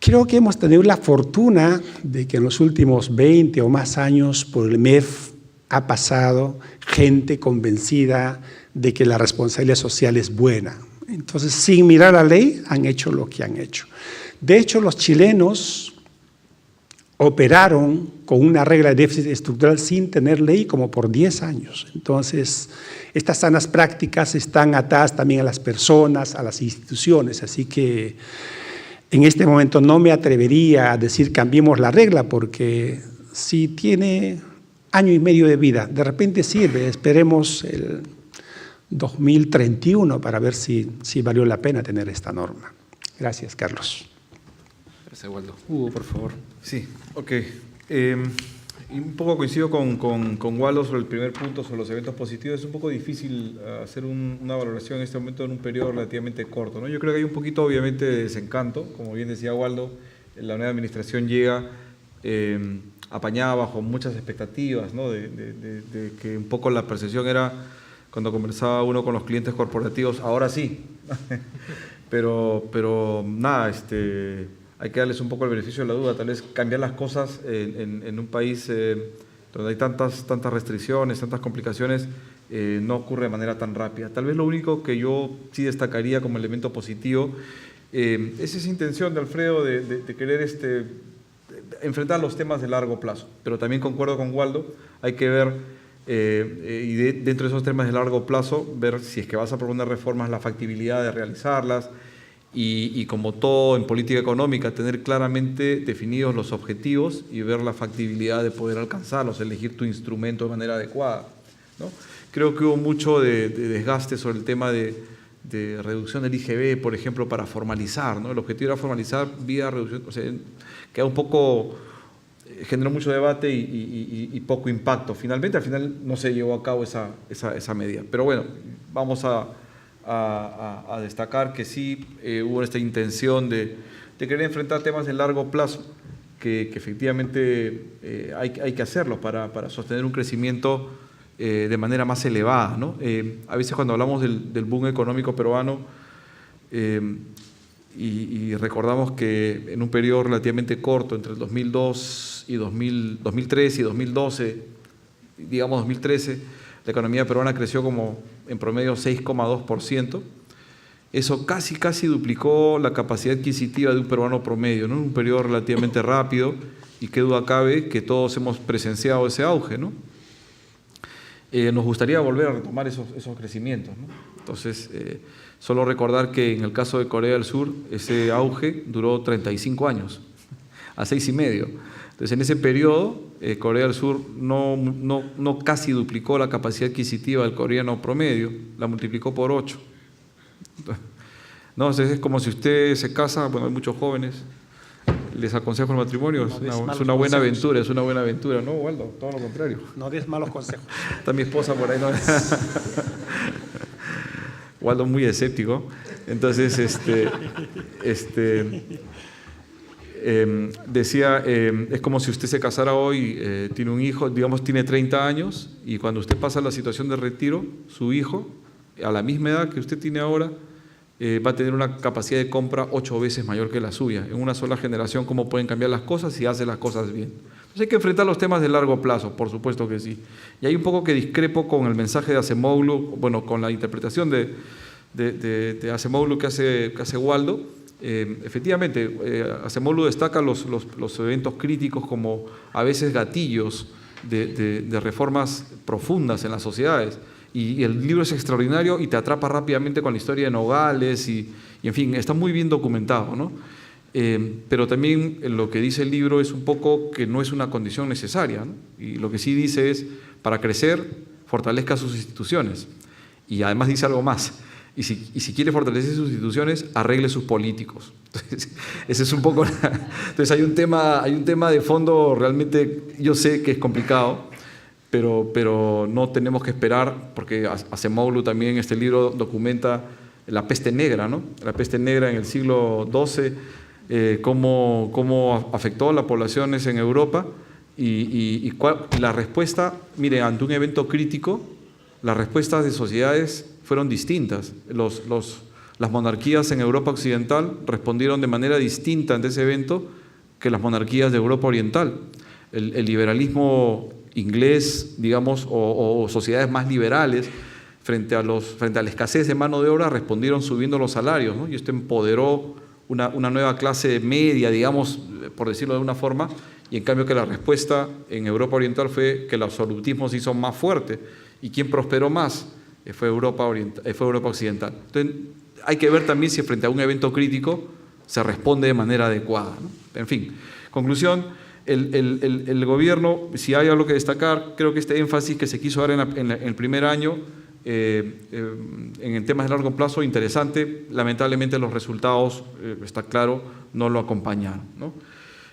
creo que hemos tenido la fortuna de que en los últimos 20 o más años por el MEF ha pasado gente convencida de que la responsabilidad social es buena. Entonces, sin mirar la ley, han hecho lo que han hecho. De hecho, los chilenos operaron con una regla de déficit estructural sin tener ley como por 10 años. Entonces, estas sanas prácticas están atadas también a las personas, a las instituciones, así que en este momento no me atrevería a decir cambiemos la regla porque si tiene 1 año y medio de vida, de repente sirve, esperemos el 2031 para ver si valió la pena tener esta norma. Gracias, Carlos. Gracias, Waldo. Hugo, por favor. Sí, ok. Y un poco coincido con Waldo sobre el primer punto, sobre los eventos positivos. Es un poco difícil hacer una valoración en este momento en un periodo relativamente corto, ¿no? Yo creo que hay un poquito, obviamente, de desencanto. Como bien decía Waldo, la nueva administración llega apañada bajo muchas expectativas, ¿no? De que un poco la percepción era, cuando conversaba uno con los clientes corporativos, ahora sí. pero nada, hay que darles un poco el beneficio de la duda. Tal vez cambiar las cosas en un país donde hay tantas restricciones, tantas complicaciones, no ocurre de manera tan rápida. Tal vez lo único que yo sí destacaría como elemento positivo es esa intención de Alfredo de querer enfrentar los temas de largo plazo. Pero también concuerdo con Waldo, hay que ver, y dentro de esos temas de largo plazo, ver si es que vas a proponer reformas, la factibilidad de realizarlas, y como todo en política económica, tener claramente definidos los objetivos y ver la factibilidad de poder alcanzarlos, elegir tu instrumento de manera adecuada, ¿no? Creo que hubo mucho de desgaste sobre el tema de reducción del IGB, por ejemplo, para formalizar, ¿no? El objetivo era formalizar vía reducción, o sea, queda un poco, generó mucho debate y poco impacto. Finalmente, al final no se llevó a cabo esa medida. Pero bueno, vamos a destacar que sí hubo esta intención de querer enfrentar temas de largo plazo, que efectivamente hay que hacerlo para sostener un crecimiento de manera más elevada, ¿no? A veces cuando hablamos del boom económico peruano y recordamos que en un periodo relativamente corto, entre el 2002 y 2003 y 2012, digamos 2013, la economía peruana creció como en promedio 6,2%. Eso casi duplicó la capacidad adquisitiva de un peruano promedio, ¿no? En un periodo relativamente rápido, y qué duda cabe que todos hemos presenciado ese auge, ¿no? Nos gustaría volver a retomar esos crecimientos, ¿no? Entonces, solo recordar que en el caso de Corea del Sur, ese auge duró 35 años, a 6,5. Entonces, en ese periodo, Corea del Sur no casi duplicó la capacidad adquisitiva del coreano promedio, la multiplicó por 8. No, es como si usted se casa, bueno, hay muchos jóvenes, les aconsejo el matrimonio, es una buena aventura, ¿no, Waldo? Todo lo contrario. No des malos consejos. Está mi esposa por ahí, ¿no? Waldo muy escéptico. Entonces, decía, es como si usted se casara hoy, tiene un hijo, digamos, tiene 30 años, y cuando usted pasa la situación de retiro, su hijo, a la misma edad que usted tiene ahora, va a tener una capacidad de compra 8 veces mayor que la suya. En una sola generación, ¿cómo pueden cambiar las cosas si hace las cosas bien? Entonces hay que enfrentar los temas de largo plazo, por supuesto que sí. Y hay un poco que discrepo con el mensaje de Acemoglu, bueno, con la interpretación de Acemoglu que hace Waldo. Efectivamente, Acemoglu destaca los eventos críticos como a veces gatillos de reformas profundas en las sociedades. Y el libro es extraordinario y te atrapa rápidamente con la historia de Nogales y en fin, está muy bien documentado, ¿no? Pero también lo que dice el libro es un poco que no es una condición necesaria, ¿no? Y lo que sí dice es, para crecer, fortalezca sus instituciones. Y además dice algo más. Y si quiere fortalecer sus instituciones, arregle sus políticos. Entonces, ese es un poco... Entonces hay un tema de fondo realmente, yo sé que es complicado, pero no tenemos que esperar, porque Acemoglu también en este libro documenta la peste negra, ¿no? La peste negra en el siglo XII, cómo afectó a las poblaciones en Europa y la respuesta, mire, ante un evento crítico, las respuestas de sociedades fueron distintas. Las monarquías en Europa Occidental respondieron de manera distinta ante ese evento que las monarquías de Europa Oriental. El liberalismo inglés, digamos, o sociedades más liberales, frente a la escasez de mano de obra, respondieron subiendo los salarios, ¿no? Y esto empoderó una nueva clase media, digamos, por decirlo de alguna forma, y en cambio que la respuesta en Europa Oriental fue que el absolutismo se hizo más fuerte. ¿Y quién prosperó más? Fue Europa Occidental. Entonces, hay que ver también si frente a un evento crítico se responde de manera adecuada, ¿no? En fin, conclusión. El gobierno, si hay algo que destacar, creo que este énfasis que se quiso dar en el primer año en temas de largo plazo, interesante. Lamentablemente los resultados, está claro, no lo acompañaron, ¿no?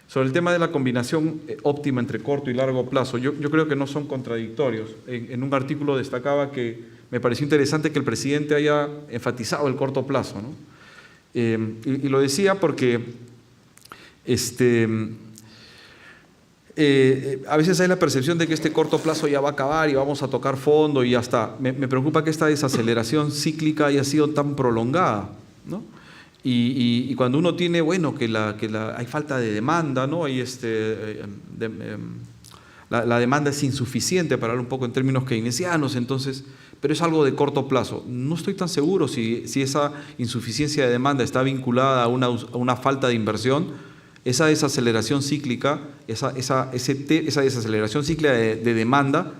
Sobre el tema de la combinación óptima entre corto y largo plazo, yo creo que no son contradictorios. En un artículo destacaba que me pareció interesante que el presidente haya enfatizado el corto plazo, ¿no? Y lo decía porque a veces hay la percepción de que este corto plazo ya va a acabar y vamos a tocar fondo y ya está. Me preocupa que esta desaceleración cíclica haya sido tan prolongada, ¿no? Y cuando uno tiene, bueno, que hay falta de demanda, ¿no? Hay la demanda es insuficiente, para hablar un poco en términos keynesianos, entonces, pero es algo de corto plazo. No estoy tan seguro si esa insuficiencia de demanda está vinculada a una falta de inversión. Esa desaceleración cíclica, esa desaceleración cíclica de demanda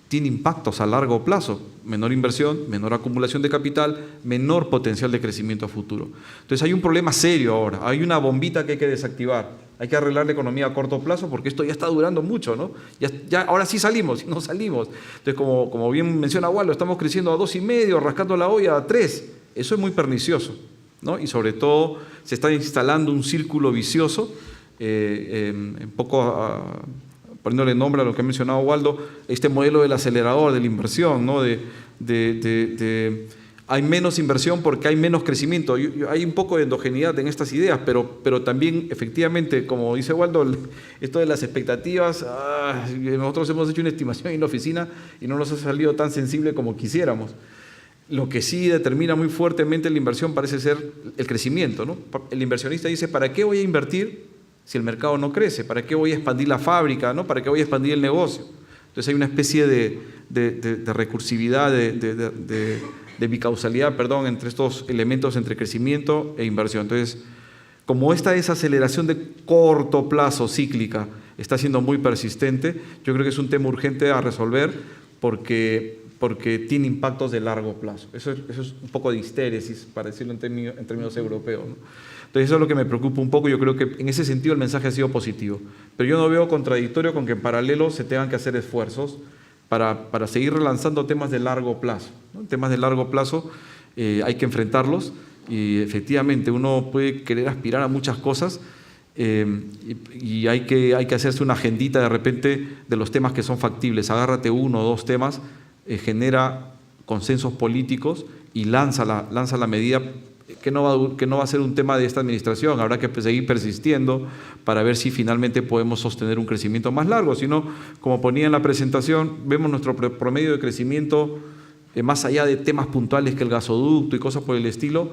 tiene impactos a largo plazo, menor inversión, menor acumulación de capital, menor potencial de crecimiento a futuro. Entonces hay un problema serio ahora, hay una bombita que hay que desactivar, hay que arreglar la economía a corto plazo porque esto ya está durando mucho, ¿no? Ahora sí salimos, no salimos. Entonces, como bien menciona Waldo, estamos creciendo a 2,5, rascando la olla a 3, eso es muy pernicioso, ¿no? Y sobre todo se está instalando un círculo vicioso, un poco poniéndole nombre a lo que ha mencionado Waldo, este modelo del acelerador, de la inversión, ¿no? Hay menos inversión porque hay menos crecimiento. Hay un poco de endogeneidad en estas ideas, pero también, efectivamente, como dice Waldo, esto de las expectativas, nosotros hemos hecho una estimación en la oficina y no nos ha salido tan sensible como quisiéramos. Lo que sí determina muy fuertemente la inversión parece ser el crecimiento, ¿no? El inversionista dice, ¿para qué voy a invertir si el mercado no crece? ¿Para qué voy a expandir la fábrica, ¿no? ¿Para qué voy a expandir el negocio? Entonces hay una especie de recursividad, de bicausalidad, entre estos elementos entre crecimiento e inversión. Entonces, como esta desaceleración de corto plazo cíclica está siendo muy persistente, yo creo que es un tema urgente a resolver porque tiene impactos de largo plazo. Eso es un poco de histéresis, para decirlo en términos europeos, ¿no? Entonces eso es lo que me preocupa un poco. Yo creo que en ese sentido el mensaje ha sido positivo, pero yo no veo contradictorio con que en paralelo se tengan que hacer esfuerzos para seguir relanzando temas de largo plazo, ¿no? Temas de largo plazo hay que enfrentarlos y efectivamente uno puede querer aspirar a muchas cosas y hay que hacerse una agendita de repente de los temas que son factibles. Agárrate 1 o 2 temas, genera consensos políticos y lanza la medida que no va a ser un tema de esta administración. Habrá que seguir persistiendo para ver si finalmente podemos sostener un crecimiento más largo. Si no, como ponía en la presentación, vemos nuestro promedio de crecimiento más allá de temas puntuales que el gasoducto y cosas por el estilo.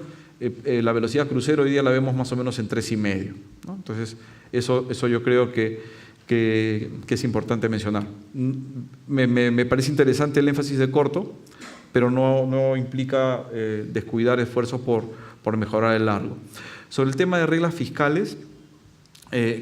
La velocidad crucero hoy día la vemos más o menos en 3,5, ¿no? Entonces eso yo creo que es importante mencionar. Me parece interesante el énfasis de corto, pero no implica descuidar esfuerzos por mejorar el largo. Sobre el tema de reglas fiscales,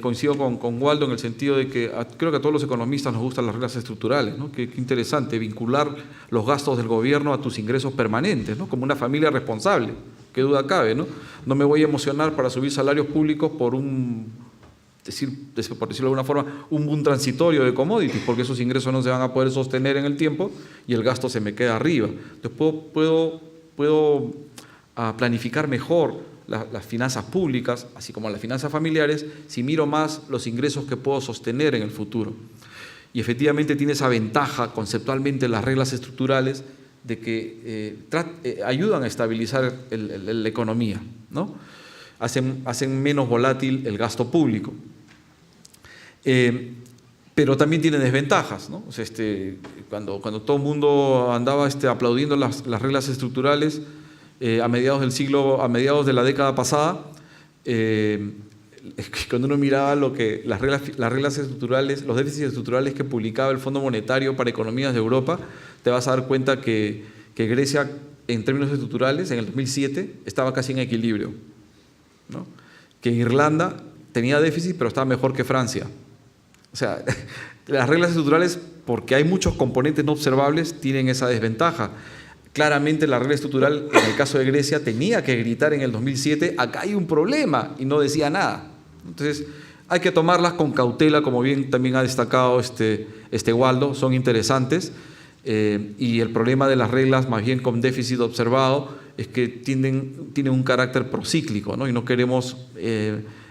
coincido con Waldo en el sentido de que creo que a todos los economistas nos gustan las reglas estructurales, ¿no? Qué interesante vincular los gastos del gobierno a tus ingresos permanentes, ¿no? Como una familia responsable, qué duda cabe, ¿no? No me voy a emocionar para subir salarios públicos por por decirlo de alguna forma, un boom transitorio de commodities, porque esos ingresos no se van a poder sostener en el tiempo y el gasto se me queda arriba. Entonces puedo planificar mejor las finanzas públicas, así como las finanzas familiares, si miro más los ingresos que puedo sostener en el futuro. Y efectivamente tiene esa ventaja conceptualmente las reglas estructurales de que ayudan a estabilizar la economía, ¿no? Hacen menos volátil el gasto público. Pero también tienen desventajas, ¿no? O sea, cuando todo el mundo andaba aplaudiendo las reglas estructurales a mediados de la década pasada, cuando uno miraba las reglas estructurales, los déficits estructurales que publicaba el Fondo Monetario para economías de Europa, te vas a dar cuenta que Grecia, en términos estructurales, en el 2007, estaba casi en equilibrio, ¿no? Que Irlanda tenía déficit, pero estaba mejor que Francia. O sea, las reglas estructurales, porque hay muchos componentes no observables, tienen esa desventaja. Claramente la regla estructural, en el caso de Grecia, tenía que gritar en el 2007, acá hay un problema, y no decía nada. Entonces, hay que tomarlas con cautela, como bien también ha destacado Waldo, son interesantes, y el problema de las reglas, más bien con déficit observado, es que tienen un carácter procíclico, ¿no? Y no queremos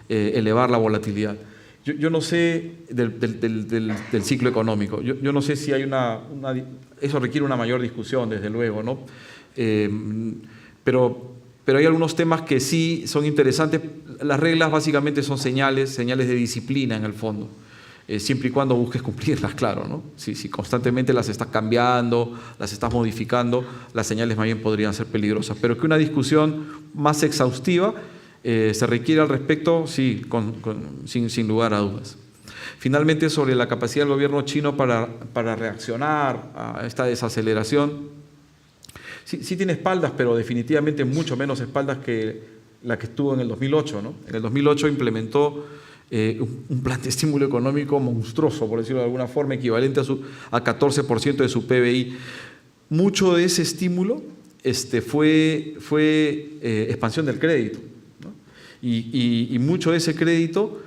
elevar la volatilidad. Yo no sé del ciclo económico. Yo no sé si hay eso requiere una mayor discusión, desde luego, ¿no? Pero hay algunos temas que sí son interesantes. Las reglas básicamente son señales de disciplina en el fondo, siempre y cuando busques cumplirlas, claro, ¿no? Si constantemente las estás cambiando, las estás modificando, las señales más bien podrían ser peligrosas. Pero que una discusión más exhaustiva se requiere al respecto, sí, sin lugar a dudas. Finalmente, sobre la capacidad del gobierno chino para reaccionar a esta desaceleración, sí tiene espaldas, pero definitivamente mucho menos espaldas que la que estuvo en el 2008, ¿no? En el 2008 implementó un plan de estímulo económico monstruoso, por decirlo de alguna forma, equivalente a 14% de su PBI. Mucho de ese estímulo fue expansión del crédito, ¿no? Y mucho de ese crédito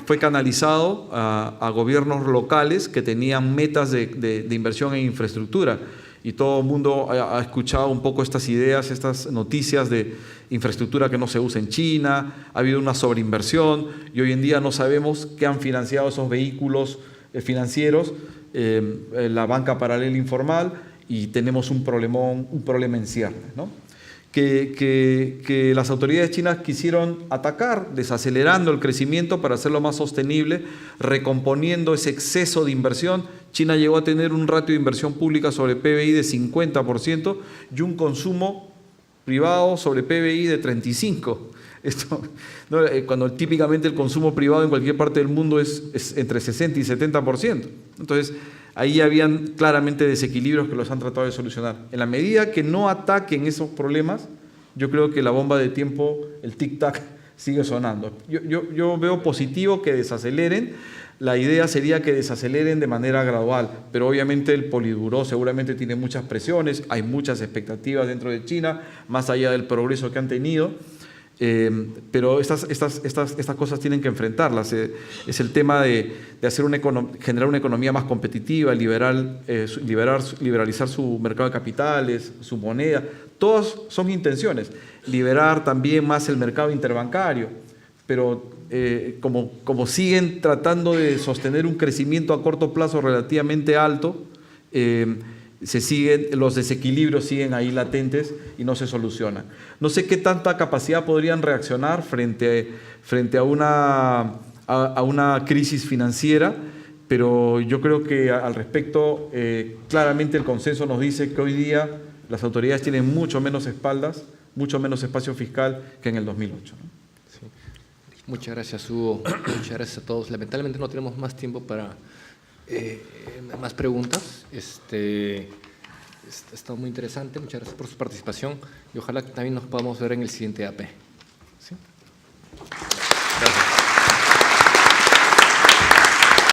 fue canalizado a gobiernos locales que tenían metas de inversión en infraestructura. Y todo el mundo ha escuchado un poco estas ideas, estas noticias de infraestructura que no se usa en China, ha habido una sobreinversión y hoy en día no sabemos qué han financiado esos vehículos financieros, la banca paralela informal, y tenemos un problema en ciernes, ¿no? Que las autoridades chinas quisieron atacar, desacelerando el crecimiento para hacerlo más sostenible, recomponiendo ese exceso de inversión. China llegó a tener un ratio de inversión pública sobre PBI de 50% y un consumo privado sobre PBI de 35%. Esto, ¿no? Cuando típicamente el consumo privado en cualquier parte del mundo es entre 60 y 70%. Entonces, ahí habían claramente desequilibrios que los han tratado de solucionar. En la medida que no ataquen esos problemas, yo creo que la bomba de tiempo, el tic-tac, sigue sonando. Yo veo positivo que desaceleren. La idea sería que desaceleren de manera gradual, pero obviamente el Politburó seguramente tiene muchas presiones, hay muchas expectativas dentro de China, más allá del progreso que han tenido. Pero estas cosas tienen que enfrentarlas. Es el tema de generar una economía más competitiva, liberalizar su mercado de capitales, su moneda. Todas son intenciones. Liberar también más el mercado interbancario. Pero como siguen tratando de sostener un crecimiento a corto plazo relativamente alto, los desequilibrios siguen ahí latentes y no se solucionan. No sé qué tanta capacidad podrían reaccionar frente a una crisis financiera, pero yo creo que al respecto claramente el consenso nos dice que hoy día las autoridades tienen mucho menos espaldas, mucho menos espacio fiscal que en el 2008, ¿no? Sí. Muchas gracias, Hugo. Muchas gracias a todos. Lamentablemente no tenemos más tiempo para más preguntas. Está muy interesante. Muchas gracias por su participación y ojalá que también nos podamos ver en el siguiente AP.